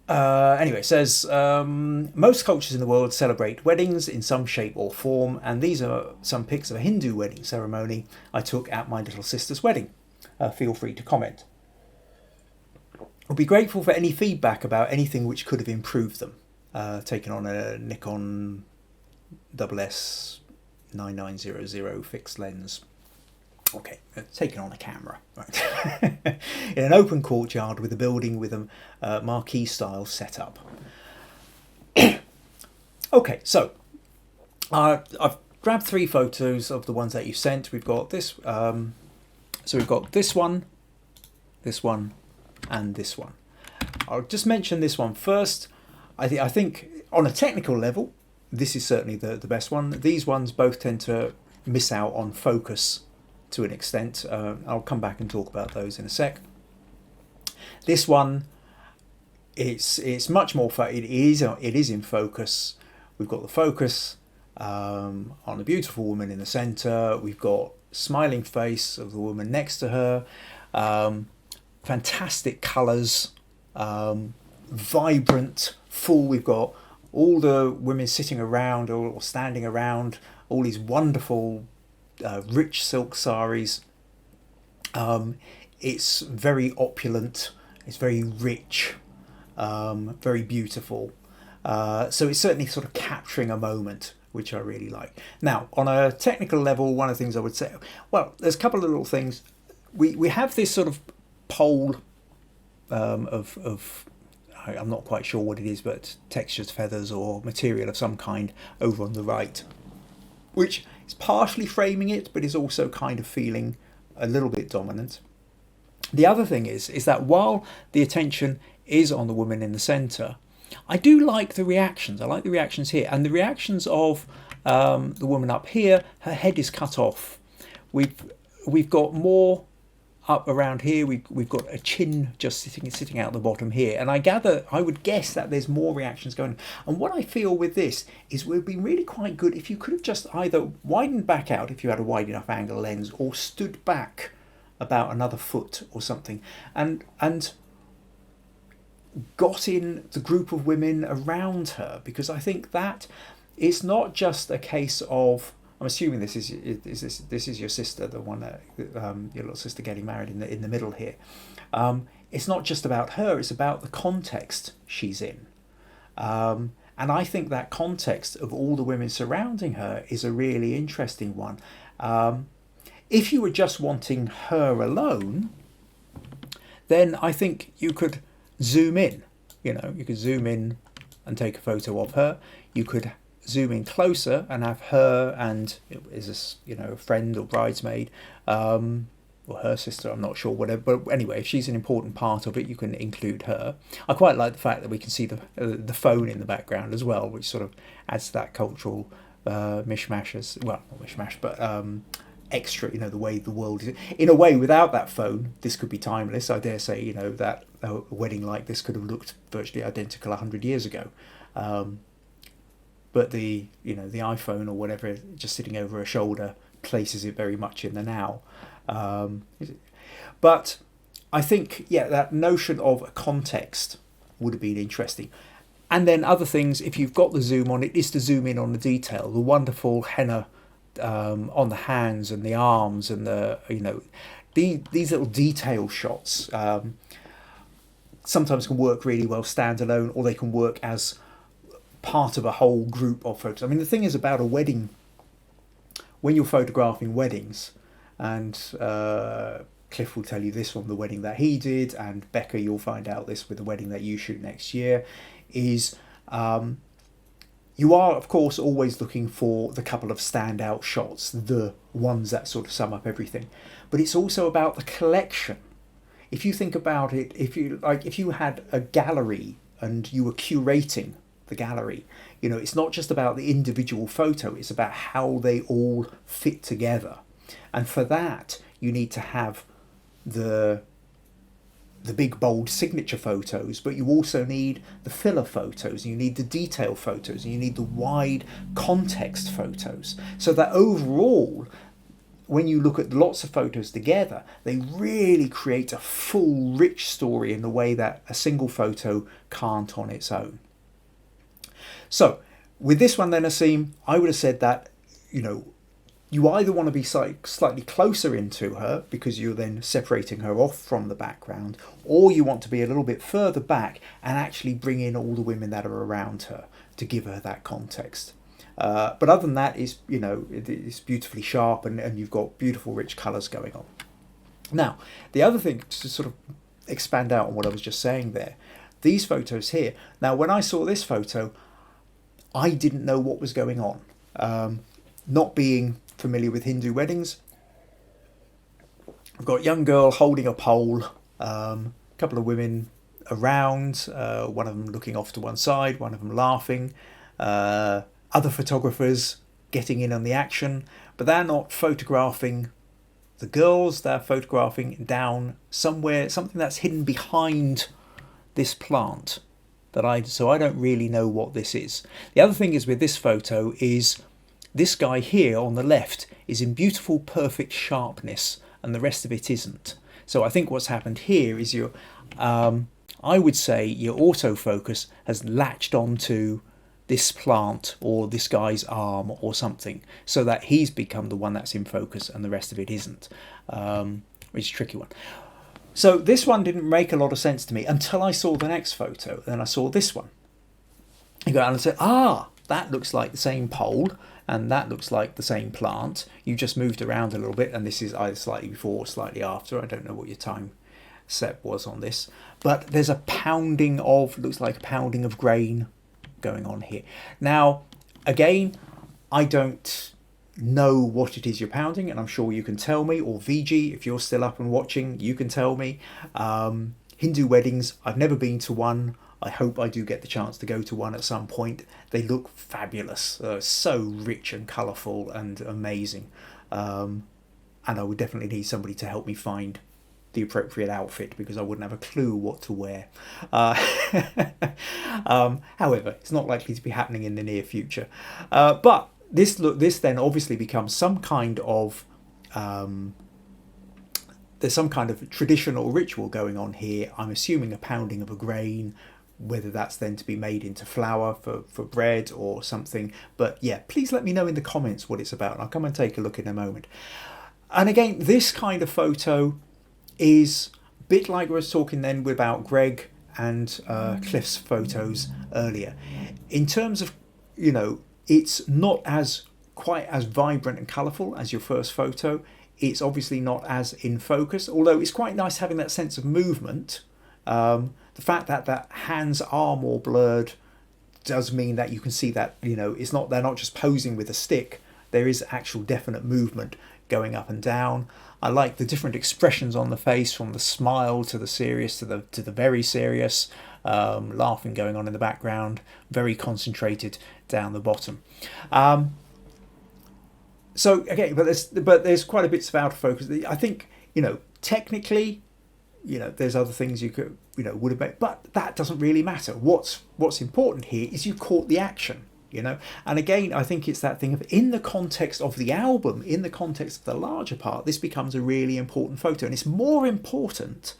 Anyway, it says, most cultures in the world celebrate weddings in some shape or form, and these are some pics of a Hindu wedding ceremony I took at my little sister's wedding. Feel free to comment. I'll be grateful for any feedback about anything which could have improved them. Taken on a Nikon SS9900 fixed lens. Okay, taken on a camera. Right. In an open courtyard with a building with a marquee style setup. Okay, so I've grabbed 3 photos of the ones that you sent. We've got this. So we've got this one, and this one. I'll just mention this one first. I think on a technical level, this is certainly the best one. These ones both tend to miss out on focus to an extent. I'll come back and talk about those in a sec. This one, it's much more it is in focus. We've got the focus on a beautiful woman in the center. We've got smiling face of the woman next to her. Fantastic colors vibrant, full. We've got all the women sitting around or standing around, all these wonderful, rich silk saris. It's very opulent, it's very rich, very beautiful. So it's certainly sort of capturing a moment, which I really like. Now, on a technical level, one of the things I would say, well, there's a couple of little things. We have this sort of pole of I'm not quite sure what it is, but textured feathers or material of some kind over on the right, which is partially framing it, but is also kind of feeling a little bit dominant. The other thing is that while the attention is on the woman in the centre, I do like the reactions. I like the reactions here, and the reactions of the woman up here. Her head is cut off. We've got more up around here. We've got a chin just sitting out the bottom here, and I would guess that there's more reactions going on. And what I feel with this is it would be really quite good if you could have just either widened back out if you had a wide enough angle lens, or stood back about another foot or something, and got in the group of women around her, because I think that it's not just a case of, I'm assuming this is your sister, the one that your little sister getting married in the middle here. It's not just about her; it's about the context she's in, and I think that context of all the women surrounding her is a really interesting one. If you were just wanting her alone, then I think you could zoom in. You could zoom in and take a photo of her. You could zoom in closer and have her and is this a friend or bridesmaid, or her sister, I'm not sure, whatever, but anyway, if she's an important part of it, you can include her. I quite like the fact that we can see the phone in the background as well, which sort of adds to that cultural mishmash, as well, not mishmash, but extra, the way the world is. In a way, without that phone, this could be timeless. I dare say, that a wedding like this could have looked virtually identical 100 years ago. But the iPhone or whatever, just sitting over a shoulder, places it very much in the now. But I think, that notion of a context would have been interesting. And then other things, if you've got the zoom on, it is to zoom in on the detail, the wonderful henna on the hands and the arms, and these little detail shots sometimes can work really well standalone, or they can work as part of a whole group of photos. I mean, the thing is about a wedding, when you're photographing weddings, and Cliff will tell you this from the wedding that he did, and Becca, you'll find out this with the wedding that you shoot next year, is you are, of course, always looking for the couple of standout shots, the ones that sort of sum up everything. But it's also about the collection. If you think about it, if you had a gallery and you were curating the gallery, it's not just about the individual photo, it's about how they all fit together. And for that, you need to have the big bold signature photos, but you also need the filler photos, you need the detail photos, and you need the wide context photos, so that overall, when you look at lots of photos together, they really create a full, rich story in the way that a single photo can't on its own. So with this one then, Asim, I would have said that, you either want to be slightly closer into her because you're then separating her off from the background, or you want to be a little bit further back and actually bring in all the women that are around her to give her that context. But other than that, it's beautifully sharp, and you've got beautiful rich colours going on. Now, the other thing, to sort of expand out on what I was just saying there, these photos here. Now, when I saw this photo, I didn't know what was going on. Not being familiar with Hindu weddings, I've got a young girl holding a pole, a couple of women around, one of them looking off to one side, one of them laughing, other photographers getting in on the action, but they're not photographing the girls, they're photographing down somewhere, something that's hidden behind this plant. So I don't really know what this is. The other thing is with this photo is this guy here on the left is in beautiful, perfect sharpness, and the rest of it isn't. So I think what's happened here is I I would say your autofocus has latched onto this plant or this guy's arm or something, so that he's become the one that's in focus and the rest of it isn't, which is a tricky one. So this one didn't make a lot of sense to me until I saw the next photo. Then I saw this one. You go down and say, that looks like the same pole and that looks like the same plant. You just moved around a little bit, and this is either slightly before or slightly after. I don't know what your time set was on this, but there's a pounding of, looks like a pounding of grain going on here. Now, again, I don't know what it is you're pounding, and I'm sure you can tell me, or VG, if you're still up and watching, you can tell me. Hindu weddings, I've never been to one. I hope I do get the chance to go to one at some point. They look fabulous, so rich and colourful and amazing. And I would definitely need somebody to help me find the appropriate outfit, because I wouldn't have a clue what to wear. However, it's not likely to be happening in the near future. But this then obviously becomes some kind of there's some kind of traditional ritual going on here. I'm assuming a pounding of a grain, whether that's then to be made into flour for bread or something. But yeah, please let me know in the comments what it's about. I'll come and take a look in a moment. And again, this kind of photo is a bit like I was talking then about Greg and Cliff's photos earlier. In terms of, it's not quite as vibrant and colourful as your first photo. It's obviously not as in focus, although it's quite nice having that sense of movement. The fact that that hand's are more blurred does mean that you can see that, they're not just posing with a stick. There is actual definite movement going up and down. I like the different expressions on the face, from the smile to the serious to the very serious, laughing going on in the background, very concentrated down the bottom. So again, but there's quite a bit of out of focus. I think, technically, there's other things you could, would have made, but that doesn't really matter. What's important here is you caught the action. And again, I think it's that thing of, in the context of the album, in the context of the larger part, this becomes a really important photo, and it's more important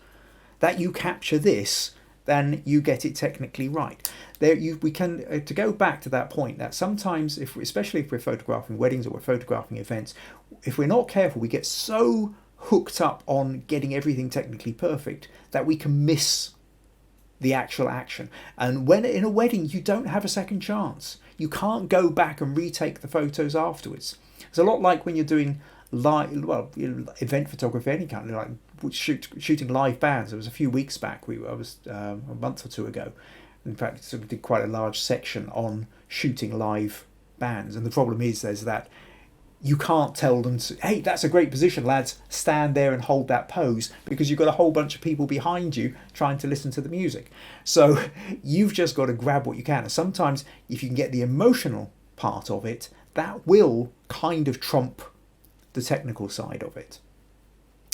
that you capture this than you get it technically right. We can to go back to that point, that sometimes, especially if we're photographing weddings or we're photographing events, if we're not careful, we get so hooked up on getting everything technically perfect that we can miss the actual action. And when in a wedding, you don't have a second chance. You can't go back and retake the photos afterwards. It's a lot like when you're doing event photography, any kind of shooting live bands. It was a few weeks back. I was a month or two ago. In fact, sort of did quite a large section on shooting live bands. And the problem is that you can't tell them to, hey, that's a great position, lads, stand there and hold that pose, because you've got a whole bunch of people behind you trying to listen to the music. So you've just got to grab what you can. And sometimes if you can get the emotional part of it, that will kind of trump the technical side of it.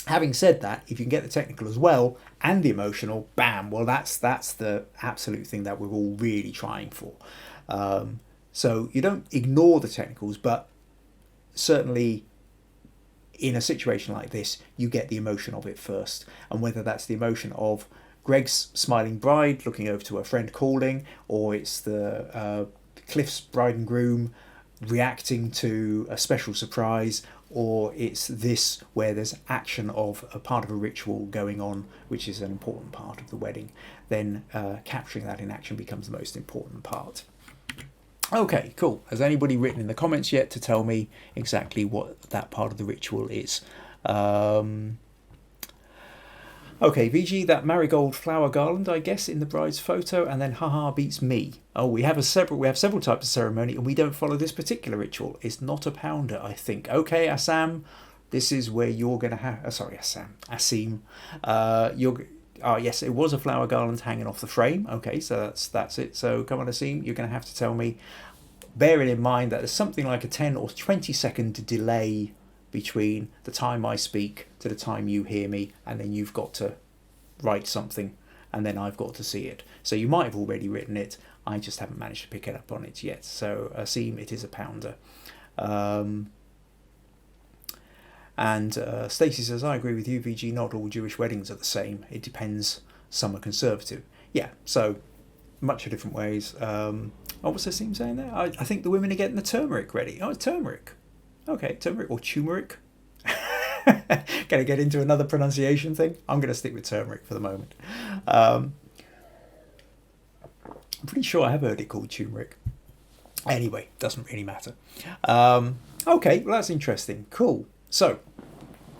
Having said that, if you can get the technical as well and the emotional, bam, well, that's the absolute thing that we're all really trying for. So you don't ignore the technicals, but certainly in a situation like this, you get the emotion of it first. And whether that's the emotion of Greg's smiling bride looking over to her friend calling, or it's the Cliff's bride and groom reacting to a special surprise, or it's this where there's action of a part of a ritual going on, which is an important part of the wedding, then capturing that in action becomes the most important part. Okay, cool. Has anybody written in the comments yet to tell me exactly what that part of the ritual is? Okay, VG, that marigold flower garland, I guess, in the bride's photo, and then haha beats me. Oh, we have several types of ceremony, and we don't follow this particular ritual. It's not a pounder, I think. Okay, Assam, this is where you're going to have... Asim. Yes, it was a flower garland hanging off the frame. Okay, so that's it. So come on, Asim, you're going to have to tell me, bearing in mind that there's something like a 10 or 20 second delay between the time I speak to the time you hear me, and then you've got to write something, and then I've got to see it. So you might have already written it, I just haven't managed to pick it up on it yet. So Asim, it is a pounder. And Stacey says, I agree with you, VG, not all Jewish weddings are the same. It depends, some are conservative. Yeah, so much of different ways. What was the theme saying there? I think the women are getting the turmeric ready. Oh, it's turmeric. Okay, turmeric or turmeric. Gonna get into another pronunciation thing. I'm gonna stick with turmeric for the moment. I'm pretty sure I have heard it called turmeric. Anyway, doesn't really matter. Okay, well that's interesting. Cool. So,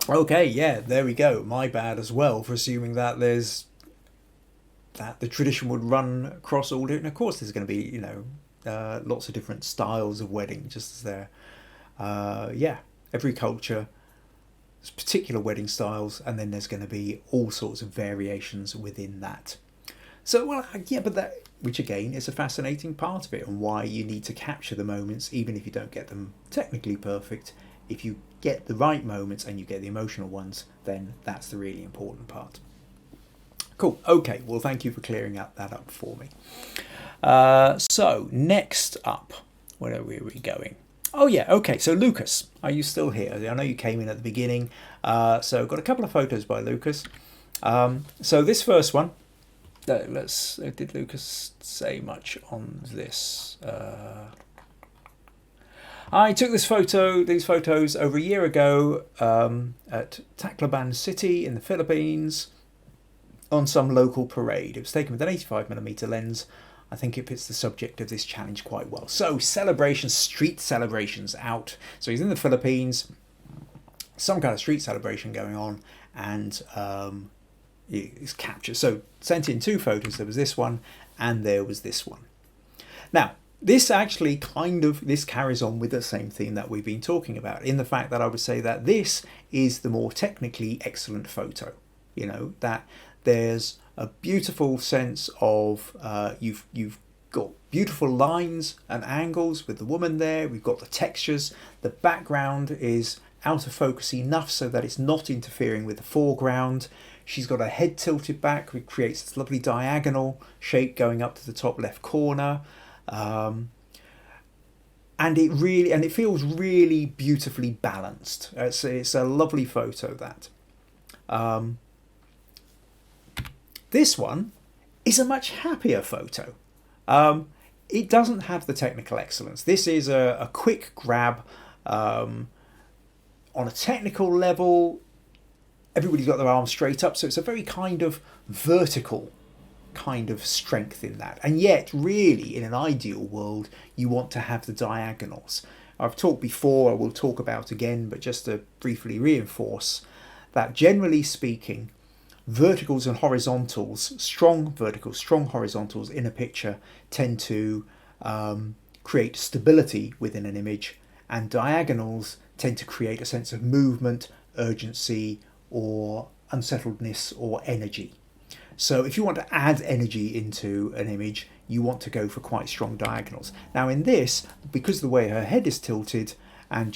okay, yeah, there we go. My bad as well for assuming that the tradition would run across all different. Of course, there's going to be lots of different styles of wedding, just as there. Yeah, every culture has particular wedding styles, and then there's going to be all sorts of variations within that. So, well, yeah, but that, which again is a fascinating part of it, and why you need to capture the moments, even if you don't get them technically perfect. If you get the right moments and you get the emotional ones, then that's the really important part. Cool. Okay. Well, thank you for clearing that up for me. So next up, where are we going? Oh yeah. Okay. So Lucas, are you still here? I know you came in at the beginning. So got a couple of photos by Lucas. So this first one. Did Lucas say much on this? I took these photos over a year ago at Tacloban City in the Philippines on some local parade. It was taken with an 85mm lens. I think it fits the subject of this challenge quite well. So celebrations, street celebrations out. So he's in the Philippines, some kind of street celebration going on, and it's captured. So sent in two photos. There was this one and there was this one. Now, this actually this carries on with the same theme that we've been talking about, in the fact that I would say that this is the more technically excellent photo. That there's a beautiful sense of you've got beautiful lines and angles with the woman there. We've got the textures. The background is out of focus enough so that it's not interfering with the foreground. She's got her head tilted back, which creates this lovely diagonal shape going up to the top left corner. And it feels really beautifully balanced. It's a lovely photo, that. This one is a much happier photo. It doesn't have the technical excellence. This is a quick grab. On a technical level, everybody's got their arms straight up, so it's a very kind of vertical kind of strength in that. And yet, really, in an ideal world, you want to have the diagonals. I've talked before, I will talk about again, but just to briefly reinforce that, generally speaking, verticals and horizontals, strong verticals, strong horizontals in a picture tend to create stability within an image, and diagonals tend to create a sense of movement, urgency, or unsettledness or energy. So if you want to add energy into an image, you want to go for quite strong diagonals. Now in this, because of the way her head is tilted, and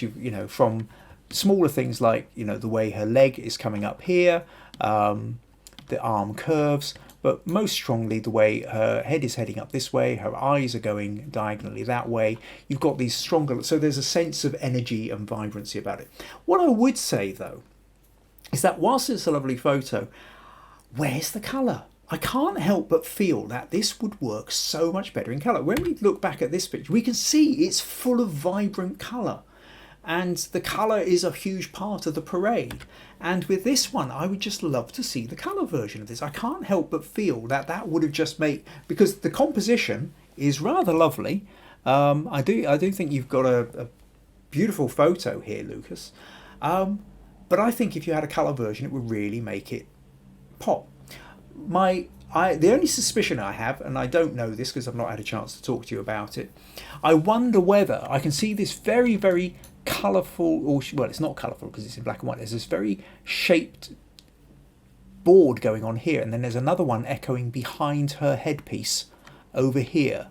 from smaller things like the way her leg is coming up here, the arm curves, but most strongly the way her head is heading up this way, her eyes are going diagonally that way. You've got these stronger, so there's a sense of energy and vibrancy about it. What I would say though is that whilst it's a lovely photo, where's the colour? I can't help but feel that this would work so much better in colour. When we look back at this picture, we can see it's full of vibrant colour. And the colour is a huge part of the parade. And with this one, I would just love to see the colour version of this. I can't help but feel that would have just made, because the composition is rather lovely. I do think you've got a beautiful photo here, Lucas. But I think if you had a colour version, it would really make it pop. The only suspicion I have, and I don't know this because I've not had a chance to talk to you about it, I wonder whether I can see this very, very colourful, well, it's not colourful because it's in black and white. There's this very shaped board going on here, and then there's another one echoing behind her headpiece over here.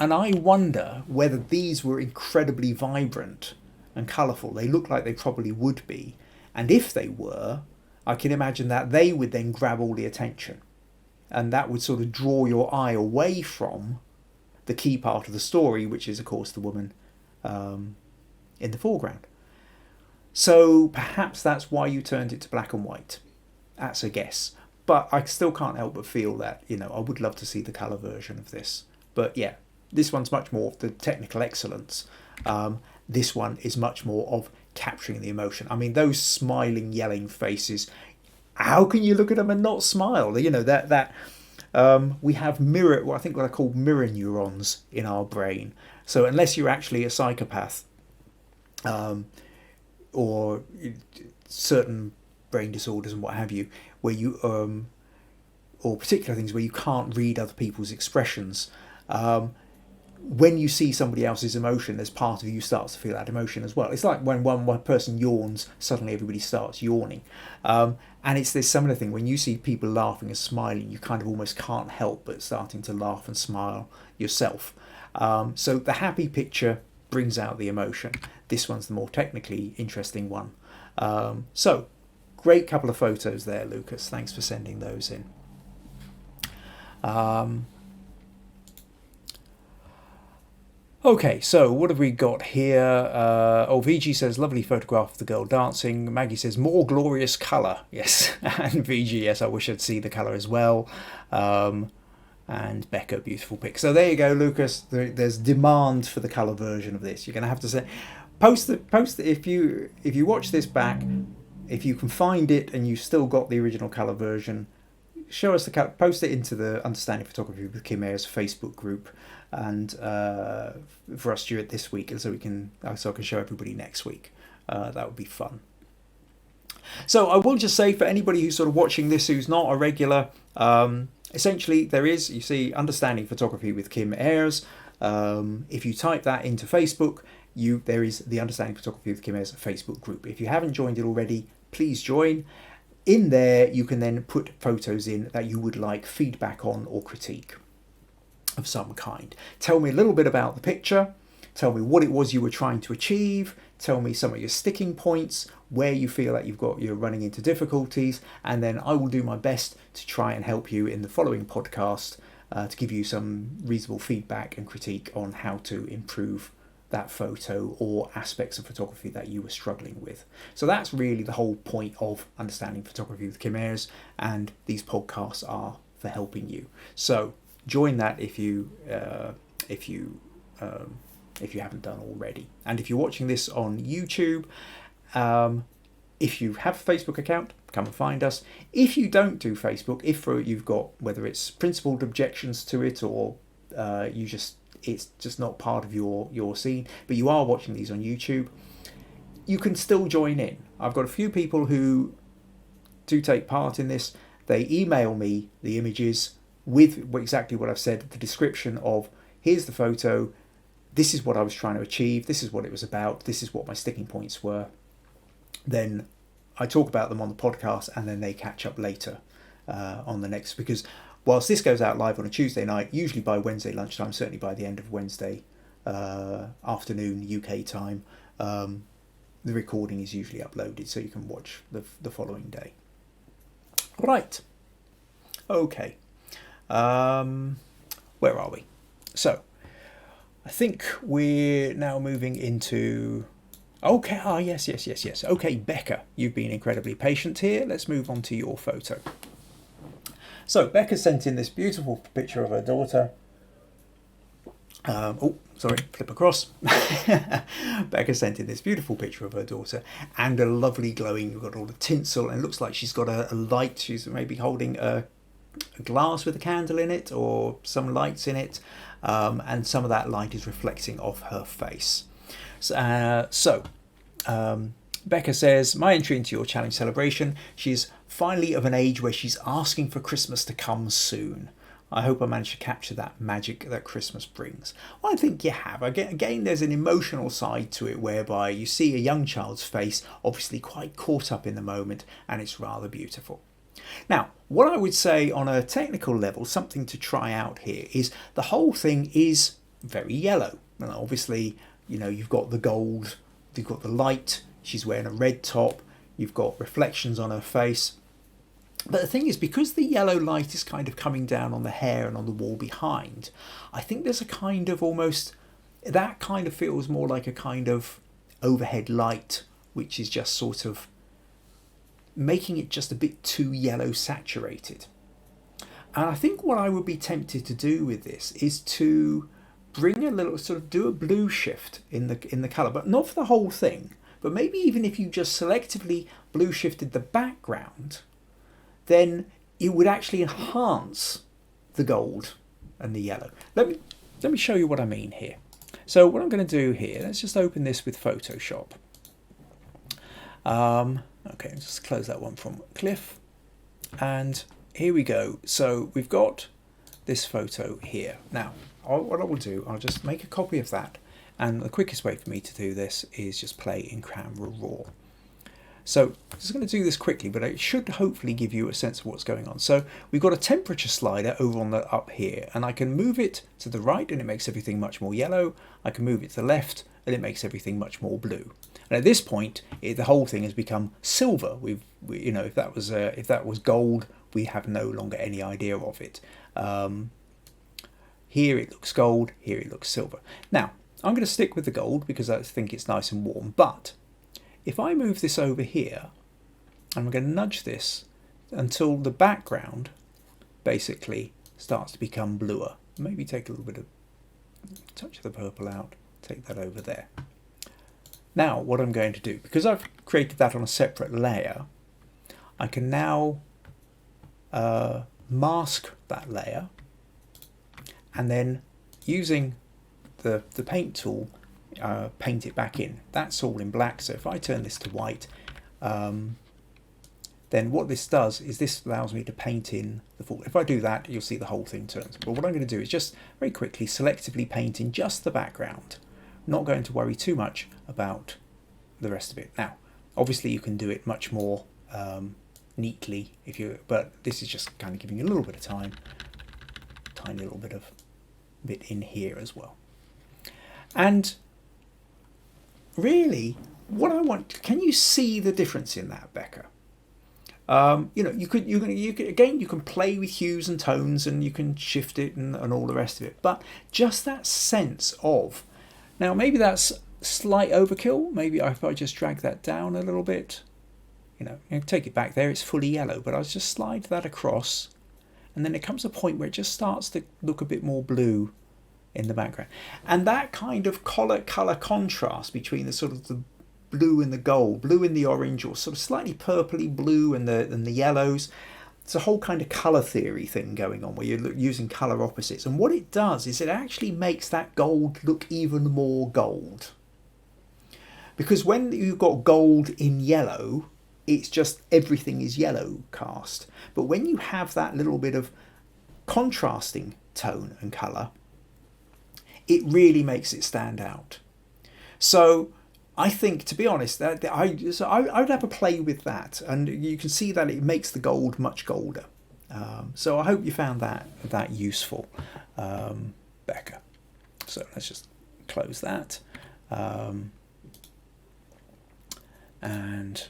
And I wonder whether these were incredibly vibrant and colourful. They look like they probably would be. And if they were, I can imagine that they would then grab all the attention. And that would sort of draw your eye away from the key part of the story, which is, of course, the woman in the foreground. So perhaps that's why you turned it to black and white. That's a guess. But I still can't help but feel that, I would love to see the colour version of this. But yeah, this one's much more of the technical excellence. This one is much more of capturing the emotion. I mean, those smiling, yelling faces, how can you look at them and not smile? We have what I call mirror neurons in our brain. So unless you're actually a psychopath, or certain brain disorders and what have you, where you or particular things where you can't read other people's expressions, when you see somebody else's emotion, there's part of you starts to feel that emotion as well. It's like when one person yawns, suddenly everybody starts yawning. And it's this similar thing. When you see people laughing and smiling, you kind of almost can't help but starting to laugh and smile yourself. So the happy picture brings out the emotion. This one's the more technically interesting one. So great couple of photos there, Lucas. Thanks for sending those in. Okay, so what have we got here? VG says, lovely photograph of the girl dancing. Maggie says, more glorious colour. Yes, and VG, yes, I wish I'd see the colour as well. And Becca, beautiful pic. So there you go, Lucas. There's demand for the colour version of this. You're going to have to say, post it if you watch this back, if you can find it and you've still got the original colour version, show us the colour. Post it into the Understanding Photography with Kim Ayres Facebook group, and for us during this week, and so I can show everybody next week. That would be fun. So I will just say, for anybody who's sort of watching this who's not a regular, essentially there is, you see, Understanding Photography with Kim Ayres. If you type that into Facebook, there is the Understanding Photography with Kim Ayres Facebook group. If you haven't joined it already, please join. In there, you can then put photos in that you would like feedback on or critique of some kind. Tell me a little bit about the picture. Tell me what it was you were trying to achieve. Tell me some of your sticking points, where you feel that you're running into difficulties, and then I will do my best to try and help you in the following podcast to give you some reasonable feedback and critique on how to improve that photo or aspects of photography that you were struggling with. So that's really the whole point of Understanding Photography with Kim Ayres, and these podcasts are for helping you. So join that if you haven't done already. And if you're watching this on YouTube, if you have a Facebook account, come and find us. If you don't do Facebook, you've got, whether it's principled objections to it or it's just not part of your scene, but you are watching these on YouTube, you can still join in. I've got a few people who do take part in this. They email me the images with exactly what I've said, the description of, here's the photo, this is what I was trying to achieve, this is what it was about, this is what my sticking points were. Then I talk about them on the podcast, and then they catch up later on the next, because whilst this goes out live on a Tuesday night, usually by Wednesday lunchtime, certainly by the end of Wednesday afternoon UK time, the recording is usually uploaded so you can watch the following day. Right. Okay. Where are we? So I think we're now moving into... Okay, yes. Okay, Becca, you've been incredibly patient here. Let's move on to your photo. So Becca sent in this beautiful picture of her daughter. Flip across. Becca sent in this beautiful picture of her daughter, and a lovely glowing, you've got all the tinsel, and it looks like she's got a light. She's maybe holding a glass with a candle in it, or some lights in it, and some of that light is reflecting off her face. Becca says, my entry into your challenge celebration, she's finally of an age where she's asking for Christmas to come soon. I hope I managed to capture that magic that Christmas brings. Well, I think you have. Again, there's an emotional side to it whereby you see a young child's face, obviously quite caught up in the moment, and it's rather beautiful. Now, what I would say on a technical level, something to try out here, is the whole thing is very yellow. And obviously, you've got the gold, you've got the light, she's wearing a red top, you've got reflections on her face. But the thing is, because the yellow light is kind of coming down on the hair and on the wall behind, I think there's a kind of that kind of feels more like a kind of overhead light, which is just sort of making it just a bit too yellow saturated. And I think what I would be tempted to do with this is to bring a little, sort of do a blue shift in the color, but not for the whole thing. But maybe even if you just selectively blue shifted the background, then it would actually enhance the gold and the yellow. Let me show you what I mean here. So what I'm going to do here, let's just open this with Photoshop. Okay, just close that one from Cliff. And here we go. So we've got this photo here. Now, what I will do, I'll just make a copy of that. And the quickest way for me to do this is just play in Camera Raw. So I'm just going to do this quickly, but it should hopefully give you a sense of what's going on. So we've got a temperature slider over on the up here, and I can move it to the right and it makes everything much more yellow. I can move it to the left and it makes everything much more blue. And at this point, the whole thing has become silver. You know, if that was gold, we have no longer any idea of it. Here it looks gold, here it looks silver. Now, I'm going to stick with the gold because I think it's nice and warm, but if I move this over here, I'm going to nudge this until the background basically starts to become bluer. Maybe take a little bit of touch of the purple out, take that over there. Now what I'm going to do, because I've created that on a separate layer, I can now mask that layer, and then using the paint tool, paint it back in. That's all in black, so if I turn this to white, then what this does is this allows me to paint in the full. If I do that, you'll see the whole thing turns. But what I'm going to do is just very quickly selectively paint in just the background. Not going to worry too much about the rest of it. Now, obviously you can do it much more neatly but this is just kind of giving you a little bit of time, tiny little bit in here as well. And really, what I want, can you see the difference in that, Becca? You know, you can play with hues and tones and you can shift it and all the rest of it, but just that sense of, now maybe that's slight overkill. Maybe if I just drag that down a little bit, you know, take it back there, it's fully yellow, but I'll just slide that across, and then it comes a point where it just starts to look a bit more blue in the background. And that kind of color contrast between the sort of the blue and the gold, blue and the orange, or sort of slightly purpley blue and the yellows. It's a whole kind of color theory thing going on where you're using color opposites. And what it does is it actually makes that gold look even more gold. Because when you've got gold in yellow, it's just everything is yellow cast. But when you have that little bit of contrasting tone and color, it really makes it stand out. So I think, to be honest, that I would have a play with that, and you can see that it makes the gold much golder. So I hope you found that useful, Becca. So let's just close that. And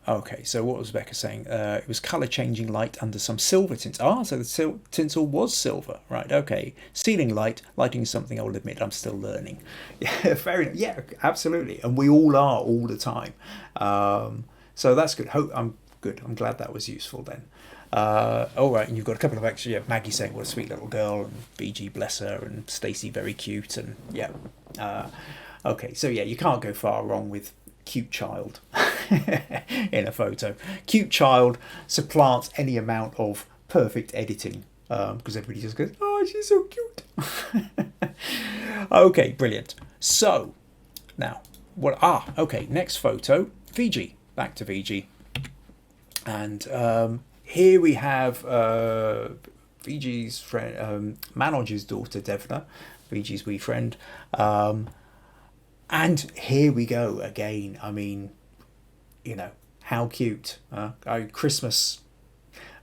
okay, so what was Becca saying? It was colour changing light under some silver tints. Ah, so the tinsel was silver, right? Okay, ceiling light, lighting is something I'll admit I'm still learning. Yeah, fair enough. Yeah, absolutely, and we all are all the time. So that's good. I'm good. I'm glad that was useful then. All right, and you've got a couple of extra. Yeah, Maggie saying what a sweet little girl, and BG bless her, and Stacey very cute, and yeah. Okay, so yeah, you can't go far wrong with cute child in a photo. Cute child supplants any amount of perfect editing because everybody just goes, oh, she's so cute. Okay, brilliant. So now okay, next photo, Fiji, back to Fiji. And here we have Fiji's friend, Manoj's daughter Devna, Fiji's wee friend. And here we go again. I mean, you know, how cute. Christmas.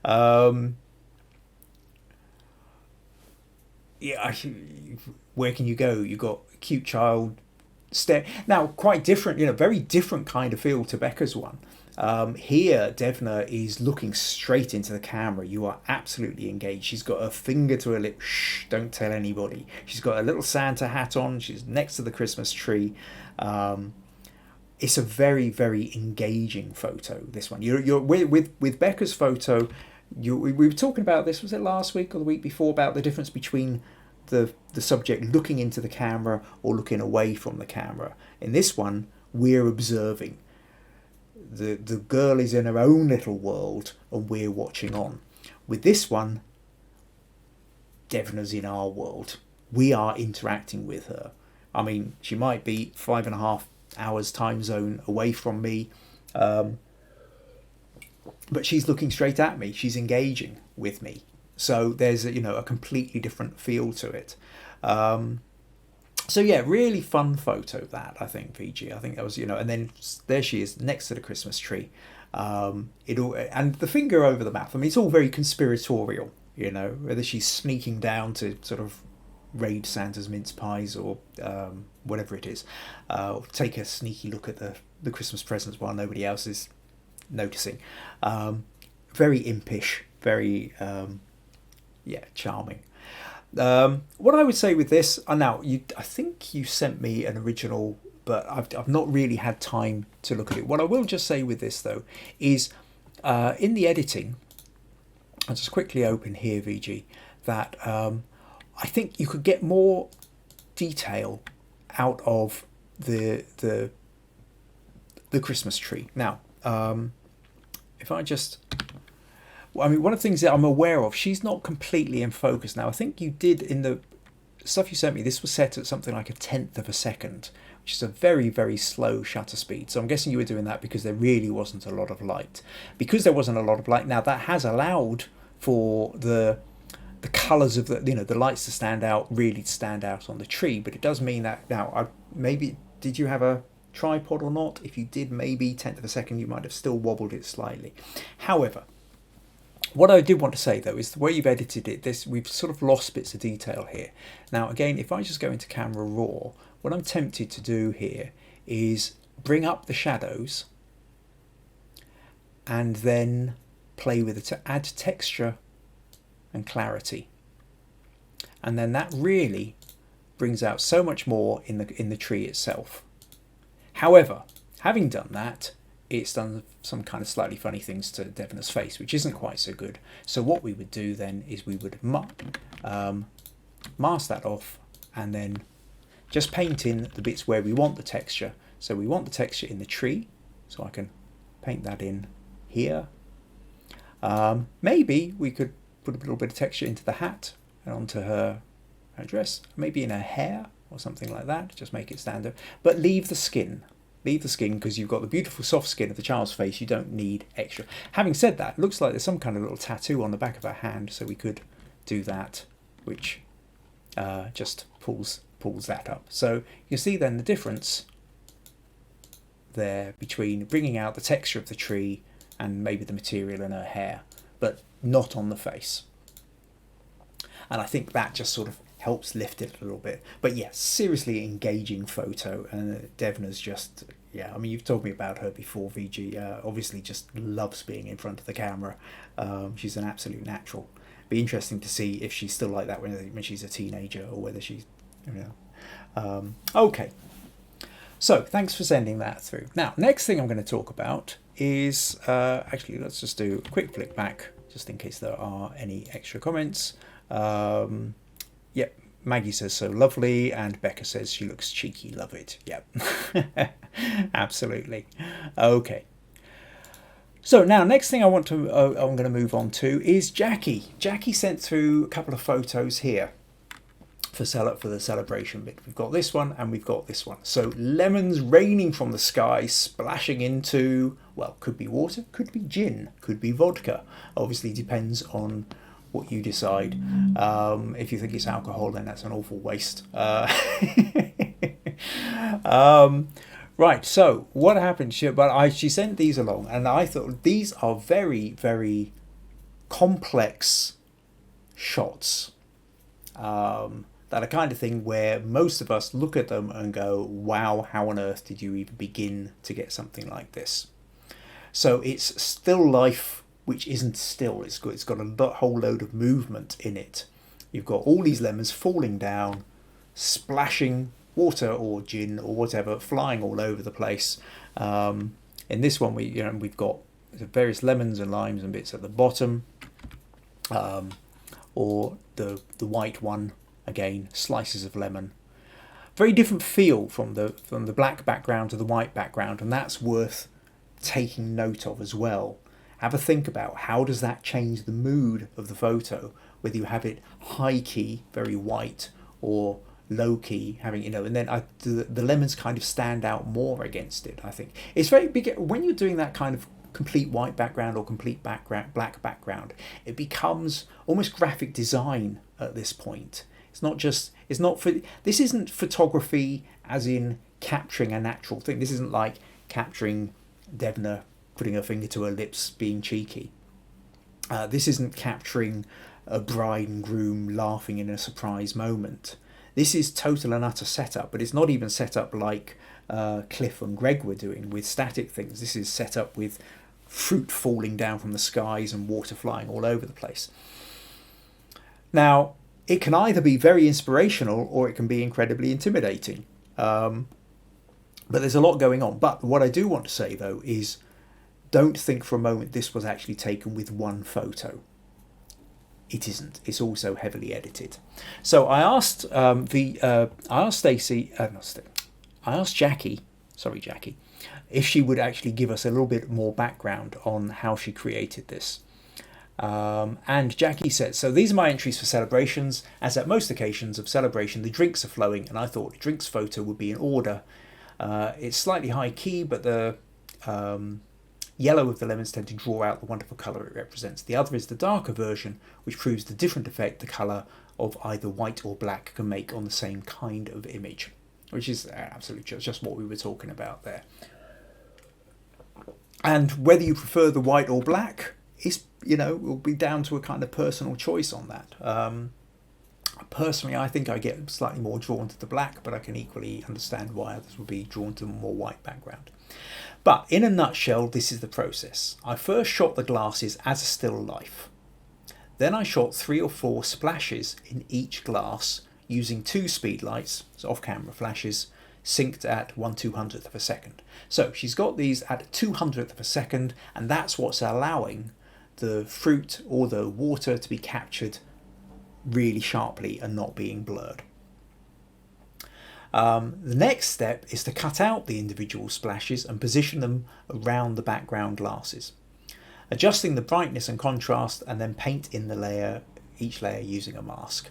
Yeah, where can you go? You got a cute child. Now, quite different, you know, very different kind of feel to Becca's one. Here, Devna is looking straight into the camera. You are absolutely engaged. She's got her finger to her lip. Shh, don't tell anybody. She's got a little Santa hat on. She's next to the Christmas tree. it's a very, very engaging photo. This one, you're with Becca's photo. We were talking about this. Was it last week or the week before, about the difference between the subject looking into the camera or looking away from the camera? In this one, we're observing. The girl is in her own little world and we're watching on. With this one, Devna's in our world. We are interacting with her. I mean, she might be 5.5 hours time zone away from me, but she's looking straight at me. She's engaging with me. So there's a completely different feel to it. So yeah, really fun photo that, I think, VG. I think that was, and then there she is next to the Christmas tree. It all, and the finger over the mouth. I mean, it's all very conspiratorial, whether she's sneaking down to sort of raid Santa's mince pies or whatever it is, take a sneaky look at the Christmas presents while nobody else is noticing. Very impish, very charming. What I would say with this, now I think you sent me an original, but I've not really had time to look at it. What I will just say with this though is, in the editing, I'll just quickly open here, VG, that I think you could get more detail out of the Christmas tree. Now, if I just, I mean, one of the things that I'm aware of, she's not completely in focus now. I think you did, in the stuff you sent me, this was set at something like 1/10 of a second, which is a very, very slow shutter speed. So I'm guessing you were doing that because there really wasn't a lot of light. Because there wasn't a lot of light, now that has allowed for the colours of the lights to stand out, really to stand out on the tree. But it does mean that now, maybe, did you have a tripod or not? If you did, maybe 1/10 of a second, you might have still wobbled it slightly. However, what I did want to say though is the way you've edited it, we've sort of lost bits of detail here. Now again, if I just go into camera raw, what I'm tempted to do here is bring up the shadows and then play with it to add texture and clarity, and then that really brings out so much more in the tree itself. However, having done that, it's done some kind of slightly funny things to Devna's face, which isn't quite so good. So what we would do then is we would mask that off and then just paint in the bits where we want the texture. So we want the texture in the tree, so I can paint that in here. Maybe we could put a little bit of texture into the hat and onto her dress, maybe in her hair or something like that, just make it stand out. But leave the skin, because you've got the beautiful soft skin of the child's face. You don't need extra. Having said that, it looks like there's some kind of little tattoo on the back of her hand, so we could do that, which just pulls that up. So you can see then the difference there between bringing out the texture of the tree and maybe the material in her hair, but not on the face. And I think that just sort of helps lift it a little bit. But yeah, seriously engaging photo, and Devna's just, I mean, you've told me about her before, VG. Obviously just loves being in front of the camera. She's an absolute natural. Be interesting to see if she's still like that when she's a teenager, or whether she's, okay. So thanks for sending that through. Now, next thing I'm going to talk about is, actually, let's just do a quick flick back, just in case there are any extra comments. Yep, Maggie says so lovely, and Becca says she looks cheeky, love it. Yep, absolutely. Okay. So now, next thing I'm going to move on to is Jackie. Jackie sent through a couple of photos here for the celebration bit. We've got this one and we've got this one. So lemons raining from the sky, splashing into, well, could be water, could be gin, could be vodka. Obviously depends on what you decide. If you think it's alcohol, then that's an awful waste. Right, so what happened? She sent these along, and I thought these are very, very complex shots. That are kind of thing where most of us look at them and go, wow, how on earth did you even begin to get something like this? So it's still life, which isn't still. It's got a whole load of movement in it. You've got all these lemons falling down, splashing water or gin or whatever flying all over the place. In this one, we've got various lemons and limes and bits at the bottom, or the white one again, slices of lemon. Very different feel from the black background to the white background, and that's worth taking note of as well. Have a think about how does that change the mood of the photo, whether you have it high key, very white, or low key, having, and then the lemons kind of stand out more against it. I think it's very big when you're doing that kind of complete white background or complete black background. It becomes almost graphic design at this point. This isn't photography as in capturing a natural thing. This isn't like capturing Devna putting her finger to her lips being cheeky. This isn't capturing a bride and groom laughing in a surprise moment. This is total and utter setup, but it's not even set up like Cliff and Greg were doing with static things. This is set up with fruit falling down from the skies and water flying all over the place. Now, it can either be very inspirational or it can be incredibly intimidating. But there's a lot going on. But what I do want to say, though, is don't think for a moment this was actually taken with one photo. It isn't. It's also heavily edited. So I asked Jackie, if she would actually give us a little bit more background on how she created this. And Jackie said, so these are my entries for celebrations. As at most occasions of celebration, the drinks are flowing, and I thought the drinks photo would be in order. It's slightly high key, but the yellow of the lemons tend to draw out the wonderful colour it represents. The other is the darker version, which proves the different effect the colour of either white or black can make on the same kind of image, which is absolutely just what we were talking about there. And whether you prefer the white or black is, will be down to a kind of personal choice on that. Personally, I think I get slightly more drawn to the black, but I can equally understand why others would be drawn to a more white background. But in a nutshell, this is the process. I first shot the glasses as a still life. Then I shot 3 or 4 splashes in each glass using 2 speed lights, so off-camera flashes, synced at 1/200th of a second. So she's got these at 200th of a second, and that's what's allowing the fruit or the water to be captured really sharply and not being blurred. The next step is to cut out the individual splashes and position them around the background glasses, adjusting the brightness and contrast, and then paint in each layer using a mask.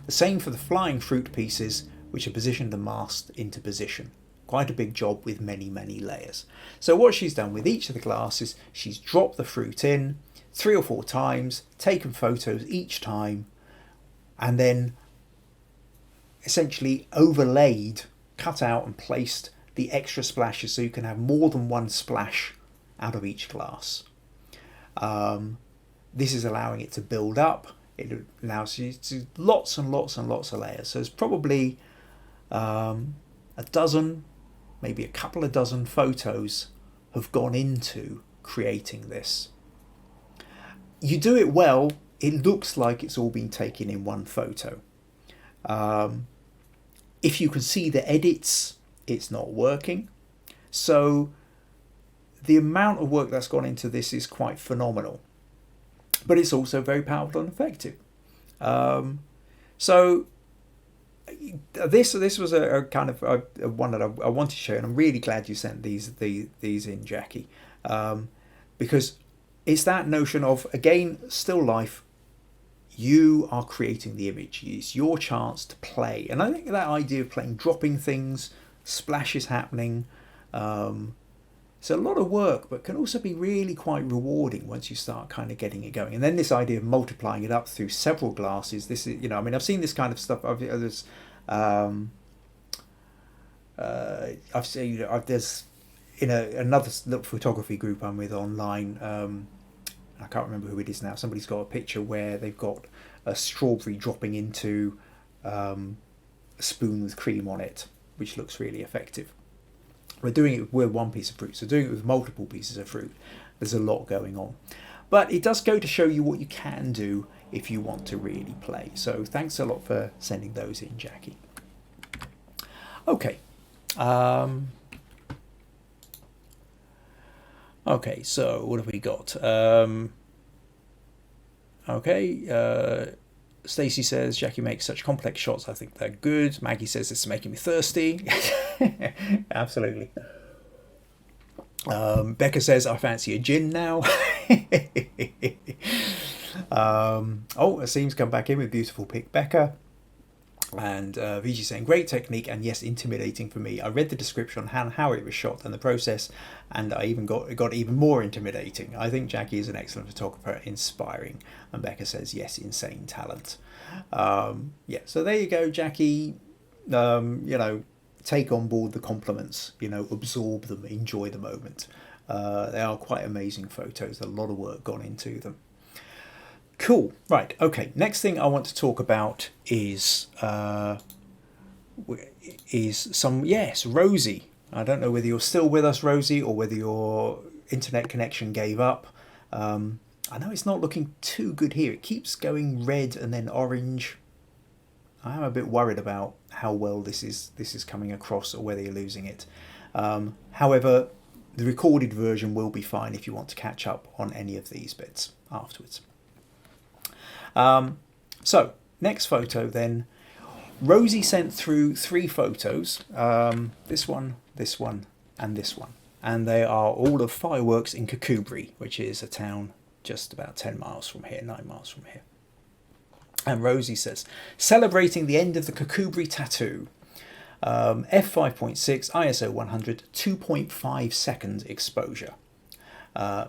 The same for the flying fruit pieces, which are positioned and masked into position. Quite a big job with many, many layers. So what she's done with each of the glasses, she's dropped the fruit in 3 or 4 times, taken photos each time, and then essentially overlaid, cut out and placed the extra splashes so you can have more than one splash out of each glass. This is allowing it to build up. It allows you to lots and lots and lots of layers. So it's probably a dozen, maybe a couple of dozen photos have gone into creating this. You do it well, it looks like it's all been taken in one photo. If you can see the edits, it's not working. So the amount of work that's gone into this is quite phenomenal, but it's also very powerful and effective. So this was a kind of a one that I wanted to share, and I'm really glad you sent these in, Jackie, because it's that notion of, again, still life. You are creating the image. It's your chance to play. And I think that idea of playing, dropping things, splashes happening, it's a lot of work, but can also be really quite rewarding once you start kind of getting it going. And then this idea of multiplying it up through several glasses. This is, I've seen this kind of stuff. There's in another little photography group I'm with online. I can't remember who it is now. Somebody's got a picture where they've got a strawberry dropping into a spoon with cream on it, which looks really effective. We're doing it with one piece of fruit, so doing it with multiple pieces of fruit, there's a lot going on. But it does go to show you what you can do if you want to really play. So thanks a lot for sending those in, Jackie. Okay. Okay, so what have we got? Okay, Stacey says, Jackie makes such complex shots, I think they're good. Maggie says, it's making me thirsty. Absolutely. Becca says, I fancy a gin now. Oh, Asim's come back in with beautiful pic, Becca. And VG saying, great technique and yes, intimidating for me. I read the description on how it was shot and the process, and I even got even more intimidating. I think Jackie is an excellent photographer, inspiring. And Becca says, yes, insane talent. Yeah, so there you go, Jackie. Take on board the compliments, absorb them, enjoy the moment. They are quite amazing photos, a lot of work gone into them. Cool. Right. Okay. Next thing I want to talk about is Rosie. I don't know whether you're still with us, Rosie, or whether your internet connection gave up. I know it's not looking too good here. It keeps going red and then orange. I am a bit worried about how well this is coming across, or whether you're losing it. However, the recorded version will be fine if you want to catch up on any of these bits afterwards. So next photo then, Rosie sent through 3 photos, this one, and this one, and they are all of fireworks in Kakubri, which is a town just about 10 miles from here, 9 miles from here. And Rosie says, celebrating the end of the Kakubri tattoo, f5.6 ISO 100 2.5 second exposure,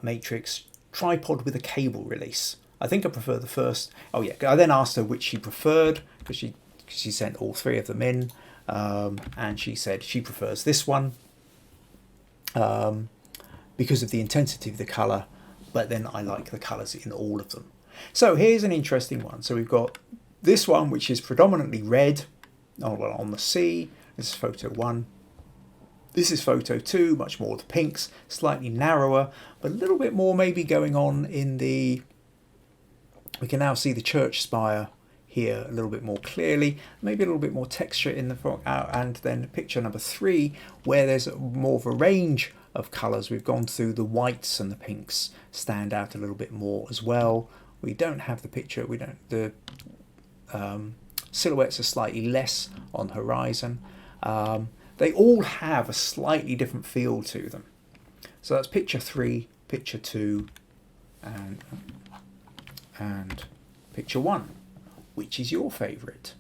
matrix, tripod with a cable release. I think I prefer the first. Oh yeah, I then asked her which she preferred, because she sent all 3 of them in, and she said she prefers this one because of the intensity of the colour, but then I like the colours in all of them. So here's an interesting one. So we've got this one, which is predominantly red on the sea. This is photo 1. This is photo 2, much more of the pinks, slightly narrower, but a little bit more maybe going on in the... We can now see the church spire here a little bit more clearly, maybe a little bit more texture in the front, and then picture number 3, where there's more of a range of colours. We've gone through the whites and the pinks stand out a little bit more as well. We don't have the picture, the silhouettes are slightly less on horizon. They all have a slightly different feel to them. So that's picture 3, picture 2, and picture 1. Which is your favourite?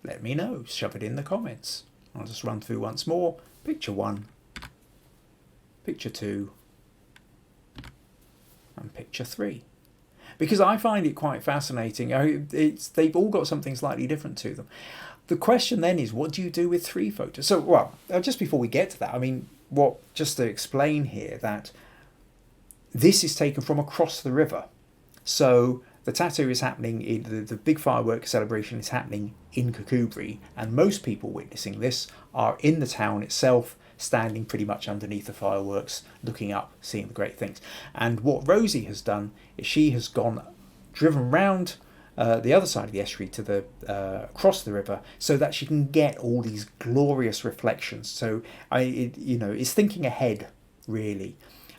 Let me know. Shove it in the comments. I'll just run through once more. Picture 1, picture 2, and picture 3. Because I find it quite fascinating. They've all got something slightly different to them. The question then is, what do you do with 3 photos? So, well, just before we get to that, I mean, just to explain here that this is taken from across the river. So the tattoo is happening in the big fireworks celebration is happening in Kakubri, and most people witnessing this are in the town itself, standing pretty much underneath the fireworks, looking up, seeing the great things. And what Rosie has done is she has driven round the other side of the estuary to the across the river, so that she can get all these glorious reflections. So it's thinking ahead, really.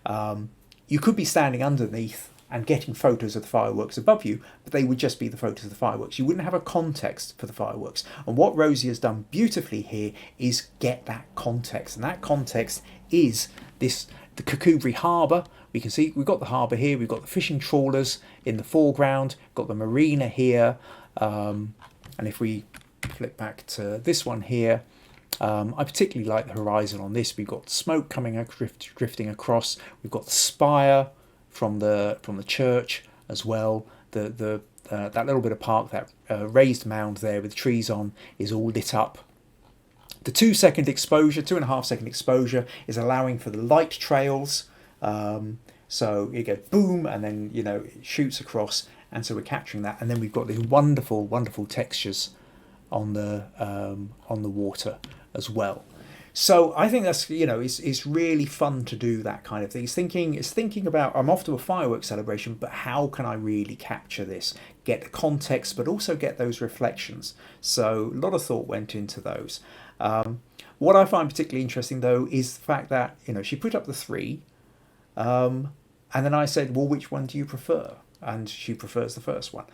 You could be standing underneath and getting photos of the fireworks above you, but they would just be the photos of the fireworks. You wouldn't have a context for the fireworks. And what Rosie has done beautifully here is get that context. And that context is the Kakubri harbour. We can see we've got the harbour here, we've got the fishing trawlers in the foreground, got the marina here. And if we flip back to this one here, I particularly like the horizon on this. We've got smoke coming drifting across. We've got the spire from the church as well. That little bit of park, that raised mound there with trees on, is all lit up. The 2-second exposure, 2.5 second exposure, is allowing for the light trails. So you go boom, and then it shoots across, and so we're capturing that. And then we've got these wonderful, wonderful textures on the water as well. So I think that's it's really fun to do that kind of thing. It's thinking about, I'm off to a fireworks celebration, but how can I really capture this, get the context, but also get those reflections. So a lot of thought went into those. What I find particularly interesting, though, is the fact that, she put up the three, and then I said, well, which one do you prefer? And she prefers the first one.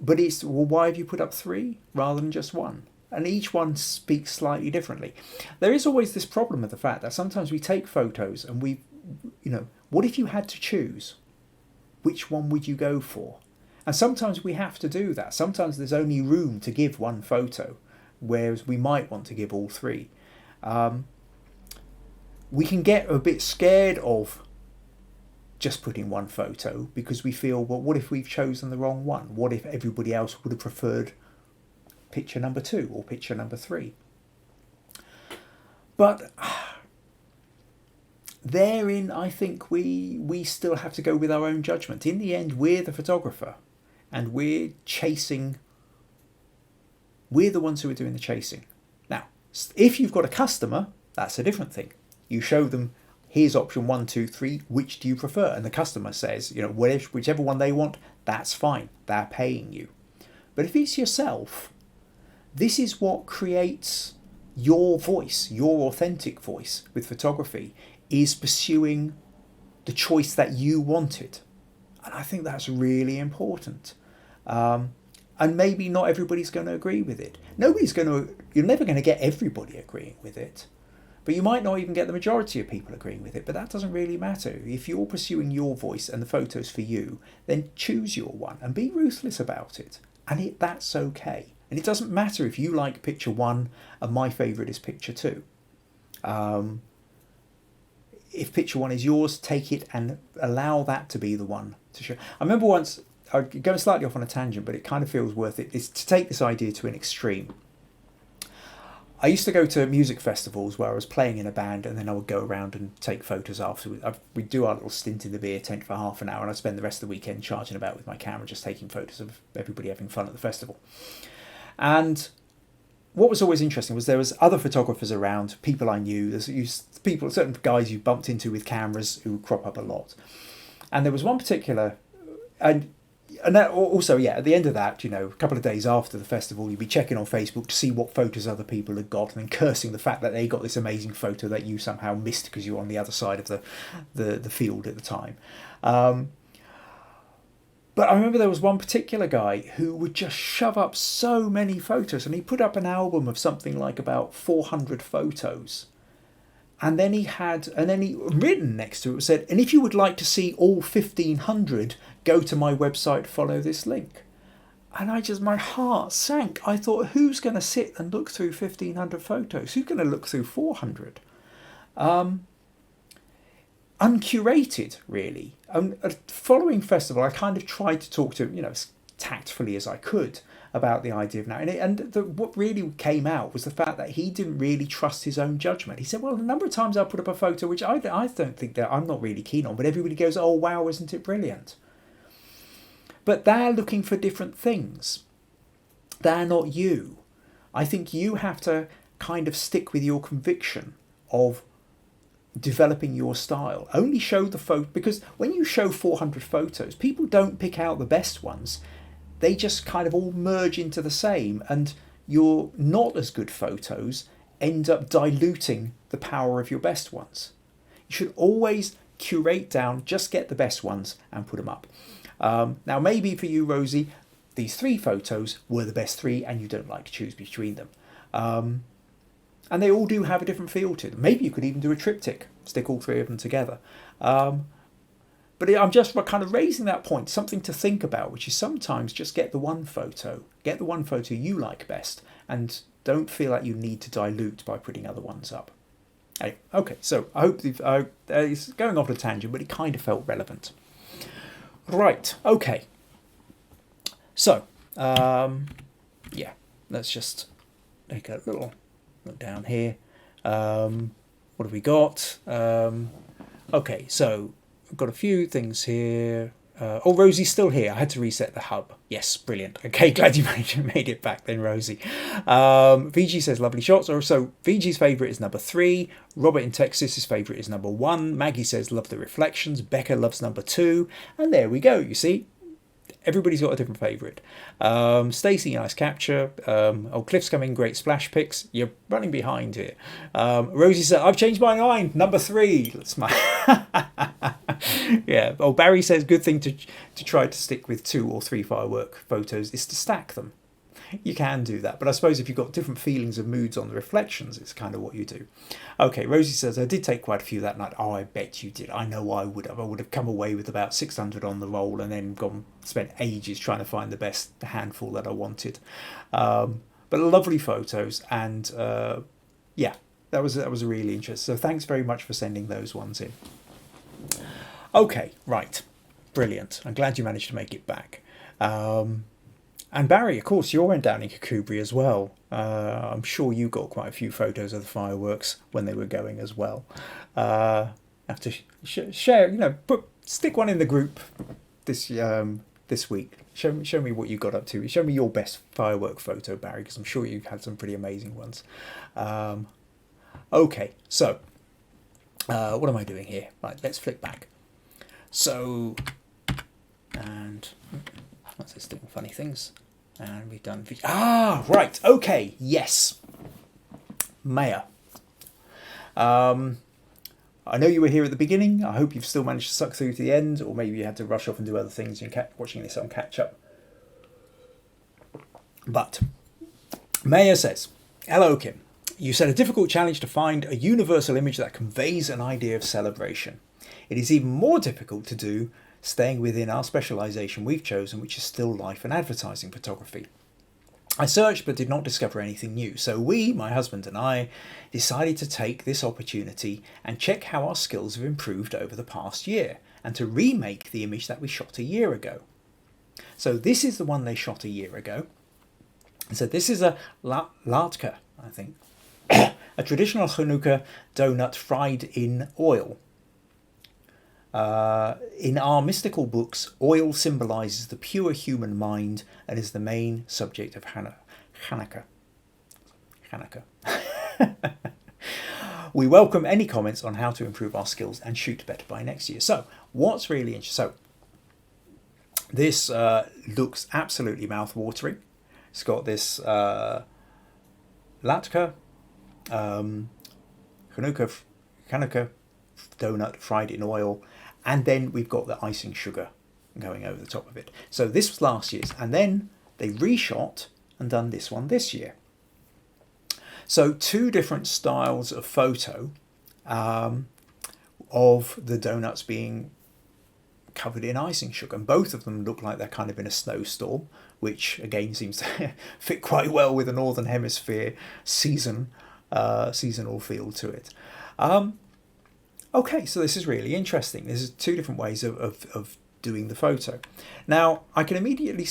But it's, well, why have you put up three rather than just one? And each one speaks slightly differently. There is always this problem of the fact that sometimes we take photos and what if you had to choose? Which one would you go for? And sometimes we have to do that. Sometimes there's only room to give one photo, whereas we might want to give all three. We can get a bit scared of just putting one photo because we feel, well, what if we've chosen the wrong one? What if everybody else would have preferred picture number 2 or picture number 3? But therein, I think we still have to go with our own judgment. In the end, we're the photographer, and we're the ones who are doing the chasing. Now, if you've got a customer, that's a different thing. You show them, here's option 1, 2, 3, which do you prefer? And the customer says, whichever one they want, that's fine. They're paying you. But if it's yourself, this is what creates your voice, your authentic voice with photography, is pursuing the choice that you wanted. And I think that's really important. And maybe not everybody's going to agree with it. You're never going to get everybody agreeing with it. But you might not even get the majority of people agreeing with it, but that doesn't really matter. If you're pursuing your voice and the photo's for you, then choose your one and be ruthless about it. And that's okay. And it doesn't matter if you like picture 1 and my favourite is picture 2. If picture 1 is yours, take it and allow that to be the one to show. I remember once, I'm going slightly off on a tangent, but it kind of feels worth it, is to take this idea to an extreme. I used to go to music festivals where I was playing in a band, and then I would go around and take photos afterwards. We'd do our little stint in the beer tent for half an hour, and I'd spend the rest of the weekend charging about with my camera, just taking photos of everybody having fun at the festival. And what was always interesting was there was other photographers around, people I knew. There's certain guys you bumped into with cameras who crop up a lot. And there was one particular, and that also, at the end of that, a couple of days after the festival, you'd be checking on Facebook to see what photos other people had got, and then cursing the fact that they got this amazing photo that you somehow missed because you were on the other side of the field at the time. But I remember there was one particular guy who would just shove up so many photos, and he put up an album of something like about 400 photos. And then he written next to it said, and if you would like to see all 1,500, go to my website, follow this link. And my heart sank. I thought, who's going to sit and look through 1,500 photos? Who's going to look through 400? Uncurated, really. Following festival, I kind of tried to talk to him, as tactfully as I could about the idea of now. What really came out was the fact that he didn't really trust his own judgment. He said, well, a number of times I put up a photo which I don't think that I'm not really keen on, but everybody goes, oh, wow, isn't it brilliant? But they're looking for different things. They're not you. I think you have to kind of stick with your conviction of developing your style. Only show the photo, because when you show 400 photos, people don't pick out the best ones. They just kind of all merge into the same, and your not as good photos end up diluting the power of your best ones. You should always curate down, just get the best ones and put them up. Now, maybe for you, Rosie, these 3 photos were the best 3 and you don't like to choose between them. And they all do have a different feel to them. Maybe you could even do a triptych, stick all 3 of them together. But I'm just kind of raising that point, something to think about, which is sometimes just get the one photo you like best, and don't feel like you need to dilute by putting other ones up. Anyway, okay, so I hope it's going off a tangent, but it kind of felt relevant. Right, okay. So, let's just make a little look down here. What have we got? Okay, so I've got a few things here. Rosie's still here. I had to reset the hub. Yes, brilliant. Okay, glad you made it back then, Rosie. VG says lovely shots. So VG's favourite is number 3. Robert in Texas, his favourite is number 1. Maggie says love the reflections. Becca loves number 2. And there we go. You see, everybody's got a different favourite. Stacey, nice capture. Cliff's coming, great splash pics. You're running behind here. Rosie said, I've changed my mind. Number 3. That's my yeah. Oh, Barry says, good thing to try to stick with 2 or 3 firework photos is to stack them. You can do that, but I suppose if you've got different feelings and moods on the reflections, it's kind of what you do. Okay, Rosie says, I did take quite a few that night. Oh, I bet you did. I know I would have. I would have come away with about 600 on the roll and then spent ages trying to find the best handful that I wanted. But lovely photos, and yeah, that was really interesting. So thanks very much for sending those ones in. Okay, right, brilliant. I'm glad you managed to make it back. And Barry, of course, you went down in Kakubri as well. I'm sure you got quite a few photos of the fireworks when they were going as well. Have to share, stick one in the group this week. Show me what you got up to. Show me your best firework photo, Barry, because I'm sure you've had some pretty amazing ones. Okay, so what am I doing here? Right, let's flick back. So, and what's this doing? Funny things. And we've done... right. Okay. Yes. Maya. I know you were here at the beginning. I hope you've still managed to suck through to the end, or maybe you had to rush off and do other things and watching this on catch up. But Maya says, hello, Kim. You set a difficult challenge to find a universal image that conveys an idea of celebration. It is even more difficult to do staying within our specialisation we've chosen, which is still life and advertising photography. I searched but did not discover anything new, so we, my husband and I, decided to take this opportunity and check how our skills have improved over the past year, and to remake the image that we shot a year ago. So this is the one they shot a year ago. So this is a latka, I think, a traditional Hanukkah donut fried in oil. In our mystical books, oil symbolises the pure human mind and is the main subject of Hanukkah. We welcome any comments on how to improve our skills and shoot better by next year. So, what's really interesting? So, this looks absolutely mouth-watering. It's got this latka, Hanukkah donut fried in oil, and then we've got the icing sugar going over the top of it. So this was last year's, and then they reshot and done this one this year. So 2 different styles of photo of the donuts being covered in icing sugar, and both of them look like they're kind of in a snowstorm, which again seems to fit quite well with the Northern Hemisphere seasonal feel to it. Okay, so this is really interesting. This is 2 different ways of doing the photo. Now, I can immediately...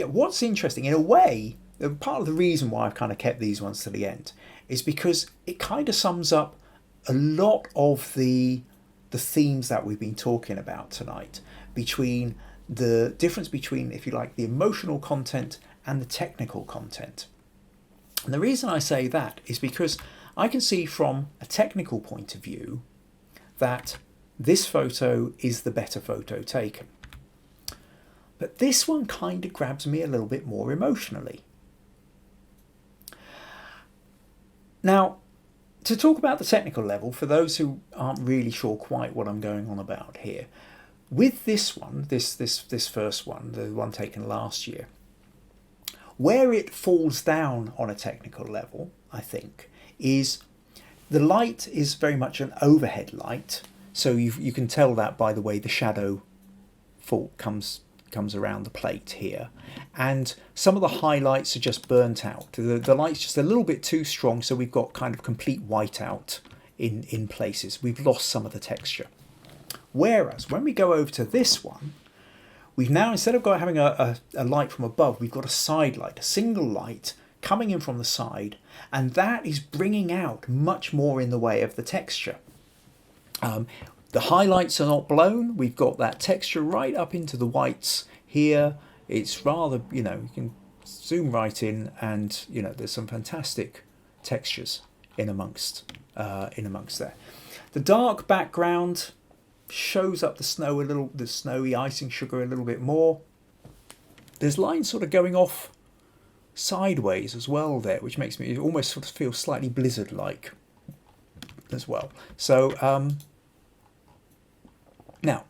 what's interesting, in a way, part of the reason why I've kind of kept these ones to the end is because it kind of sums up a lot of the themes that we've been talking about tonight, between the difference between, if you like, the emotional content and the technical content. And the reason I say that is because I can see from a technical point of view that this photo is the better photo taken. But this one kind of grabs me a little bit more emotionally. Now, to talk about the technical level, for those who aren't really sure quite what I'm going on about here, with this one, this first one, the one taken last year, where it falls down on a technical level, I think, is the light is very much an overhead light, so you can tell that by the way the shadow comes around the plate here, and some of the highlights are just burnt out. The light's just a little bit too strong, so we've got kind of complete whiteout in places. We've lost some of the texture. Whereas when we go over to this one, we've now, instead of having a light from above, we've got a side light, a single light coming in from the side, and that is bringing out much more in the way of the texture. The highlights are not blown. We've got that texture right up into the whites here. It's rather, you can zoom right in, and there's some fantastic textures in amongst there. The dark background, shows up the snow a little, the snowy icing sugar a little bit more. There's lines sort of going off sideways as well there, which makes me almost sort of feel slightly blizzard-like as well. So now,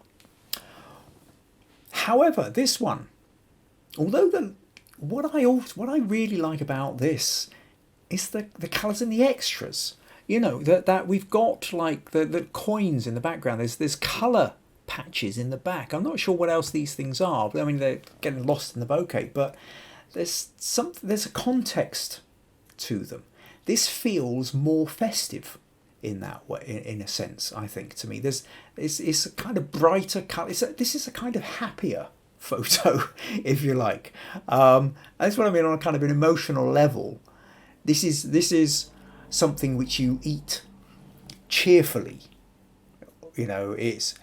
however, this one, although what I really like about this is the colours in the extras. You know, that we've got like the coins in the background. There's colour patches in the back. I'm not sure what else these things are. I mean, they're getting lost in the bokeh, but there's a context to them. This feels more festive in that way, in a sense. I think, to me, it's a kind of brighter colour. This is a kind of happier photo, if you like. That's what I mean on a kind of an emotional level. This is something which you eat cheerfully. You know, it's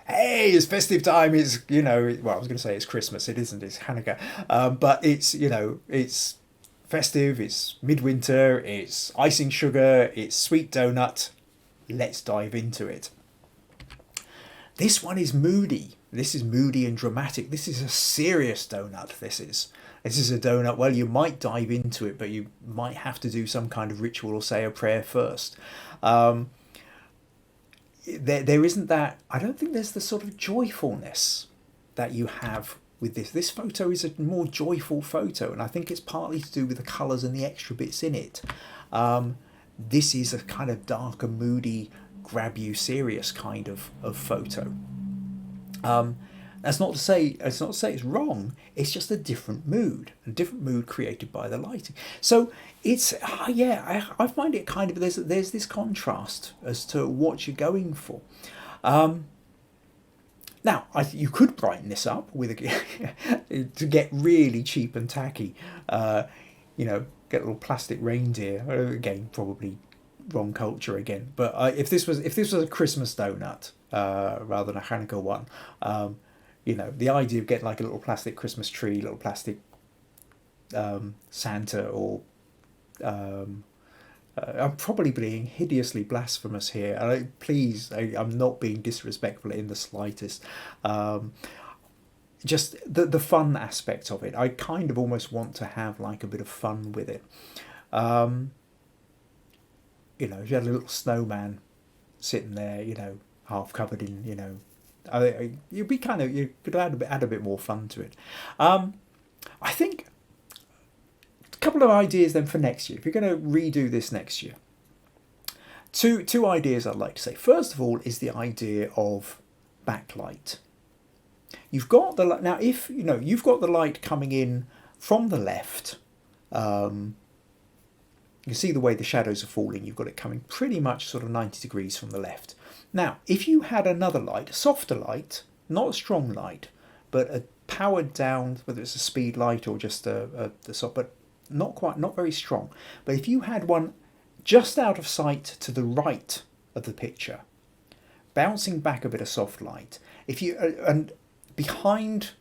festive time. It's, you know, well, I was going to say it's Christmas. It isn't. It's Hanukkah. But it's, you know, it's festive. It's midwinter. It's icing sugar. It's sweet donut. Let's dive into it. This one is moody. This is moody and dramatic. This is a serious donut. This is a donut. Well, you might dive into it, but you might have to do some kind of ritual or say a prayer first. There isn't that. I don't think there's the sort of joyfulness that you have with this. This photo is a more joyful photo, and I think it's partly to do with the colours and the extra bits in it. This is a kind of darker, moody, grab you serious kind of photo. That's not to say it's wrong. It's just a different mood created by the lighting. So it's I find it kind of there's this contrast as to what you're going for. Now you could brighten this up with to get really cheap and tacky. You know, get a little plastic reindeer. Again, probably wrong culture again. But if this was a Christmas donut rather than a Hanukkah one. You know, the idea of getting like a little plastic Christmas tree, little plastic Santa, or I'm probably being hideously blasphemous here. I'm not being disrespectful in the slightest. Just the fun aspect of it. I kind of almost want to have like a bit of fun with it. You know, if you had a little snowman sitting there, you know, half covered in, you know, you could add a bit more fun to it. I think a couple of ideas then for next year. If you're going to redo this next year, two ideas I'd like to say. First of all is the idea of backlight. You've got now if you know you've got the light coming in from the left. You can see the way the shadows are falling. You've got it coming pretty much sort of 90 degrees from the left. Now, if you had another light, a softer light, not a strong light, but a powered down, whether it's a speed light or just the soft, but not very strong. But if you had one just out of sight to the right of the picture, bouncing back a bit of soft light, and behind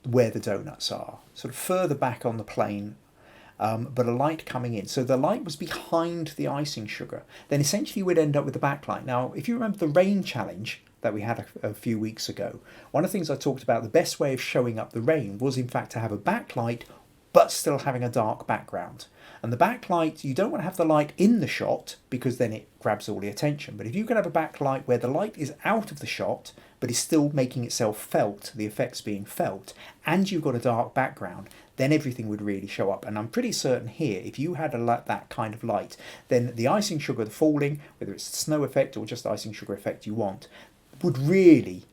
where the donuts are, sort of further back on the plane. But a light coming in. So the light was behind the icing sugar. Then essentially we'd end up with the backlight. Now, if you remember the rain challenge that we had a few weeks ago, one of the things I talked about, the best way of showing up the rain was in fact to have a backlight, but still having a dark background. And the backlight, you don't want to have the light in the shot because then it grabs all the attention. But if you can have a backlight where the light is out of the shot, but is still making itself felt, the effects being felt, and you've got a dark background, then everything would really show up. And I'm pretty certain here, if you had that kind of light, then the icing sugar, the falling, whether it's the snow effect or just icing sugar effect you want, would really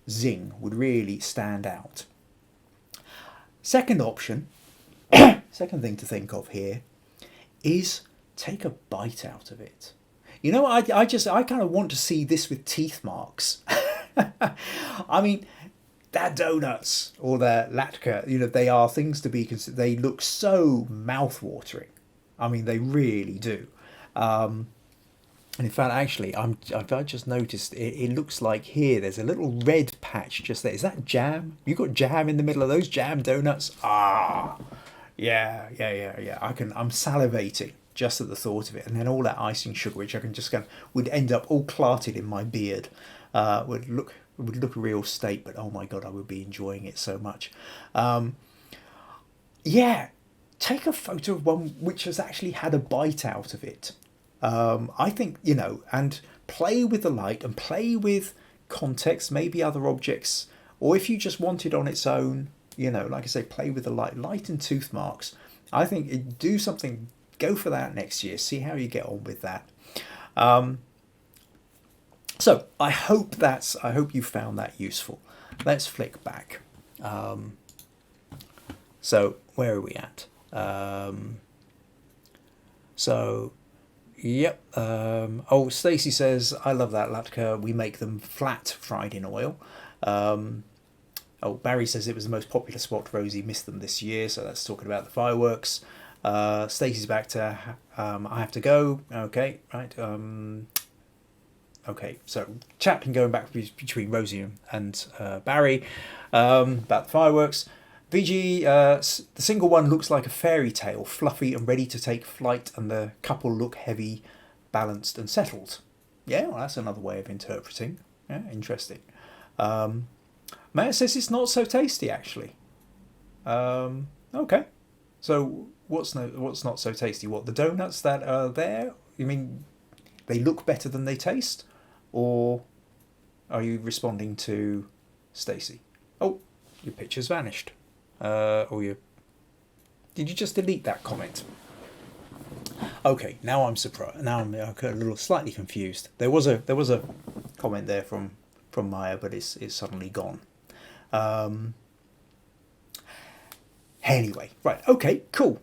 zing, would really stand out. Second option, second thing to think of here, is take a bite out of it. You know, I kind of want to see this with teeth marks. I mean, their donuts or their latka, you know, they are things to be considered. They look so mouth-watering. I mean, they really do. And in fact, actually, I've just noticed it looks like here there's a little red patch just there. Is that jam? You got jam in the middle of those jam donuts? Yeah. I'm salivating just at the thought of it, and then all that icing sugar, which I can just would end up all clarted in my beard. Would look a real state, but oh my god, I would be enjoying it so much. Yeah, take a photo of one which has actually had a bite out of it. I think, and play with the light and play with context, maybe other objects, or if you just want it on its own, like I say, play with the light and tooth marks. I think do something, go for that next year, see how you get on with that. So I hope you found that useful. Let's flick back. So where are we at? Yep. Stacey says, I love that latka. We make them flat, fried in oil. Barry says it was the most popular spot. Rosie missed them this year, so that's talking about the fireworks. Stacey's back to, I have to go. Okay, right. Okay, so chat been going back between Rosie and Barry about the fireworks. VG, the single one looks like a fairy tale, fluffy and ready to take flight, and the couple look heavy, balanced and settled. Yeah, well, that's another way of interpreting. Yeah, interesting. Maya says it's not so tasty, actually. Okay. So what's not so tasty? What, the donuts that are there? You mean they look better than they taste? Or are you responding to Stacey? Oh, your picture's vanished. Did you just delete that comment? Okay, now I'm surprised. Now I'm a little slightly confused. There was a comment there from Maya, but it's suddenly gone. Anyway, right. Okay, cool.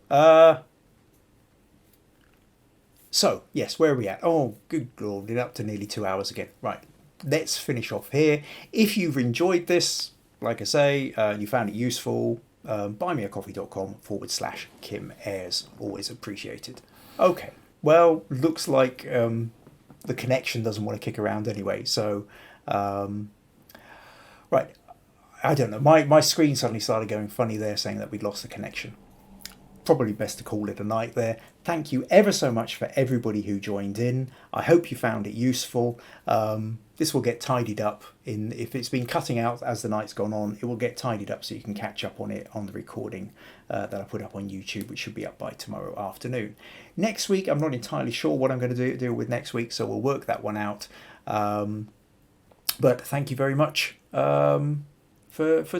So yes, where are we at? Oh, good lord, we're up to nearly 2 hours again. Right, let's finish off here. If you've enjoyed this, like I say, you found it useful, buymeacoffee.com/Kim Ayres. Always appreciated. Okay, well, looks like the connection doesn't want to kick around anyway. So, right, I don't know. My screen suddenly started going funny there, saying that we'd lost the connection. Probably best to call it a night there. Thank you ever so much for everybody who joined in. I hope you found it useful. This will get tidied up if it's been cutting out as the night's gone on, it will get tidied up so you can catch up on it on the recording that I put up on YouTube, which should be up by tomorrow afternoon. Next week, I'm not entirely sure what I'm going to deal with next week, so we'll work that one out. But thank you very much for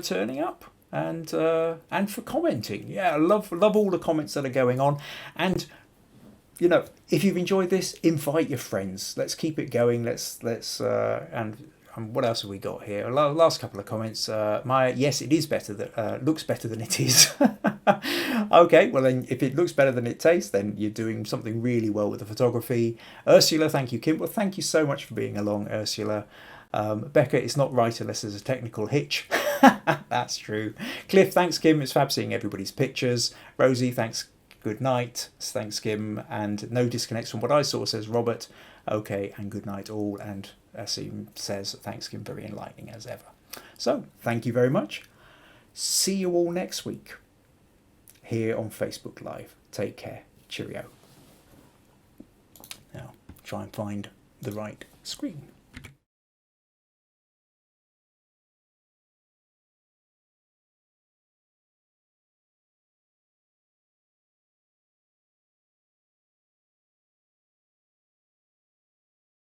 turning up. And for commenting. Yeah, I love all the comments that are going on. And if you've enjoyed this, invite your friends. Let's keep it going. Let's and what else have we got here? Last couple of comments. Yes, it is better. That looks better than it is. Okay, well then, if it looks better than it tastes, then you're doing something really well with the photography. Ursula, thank you, Kim. Well, thank you so much for being along, Ursula. Becca, it's not right unless there's a technical hitch. That's true. Cliff, thanks, Kim. It's fab seeing everybody's pictures. Rosie, thanks. Good night. Thanks, Kim. And no disconnects from what I saw, says Robert. Okay, and good night all. And Asim says, thanks, Kim. Very enlightening as ever. So, thank you very much. See you all next week here on Facebook Live. Take care. Cheerio. Now, try and find the right screen.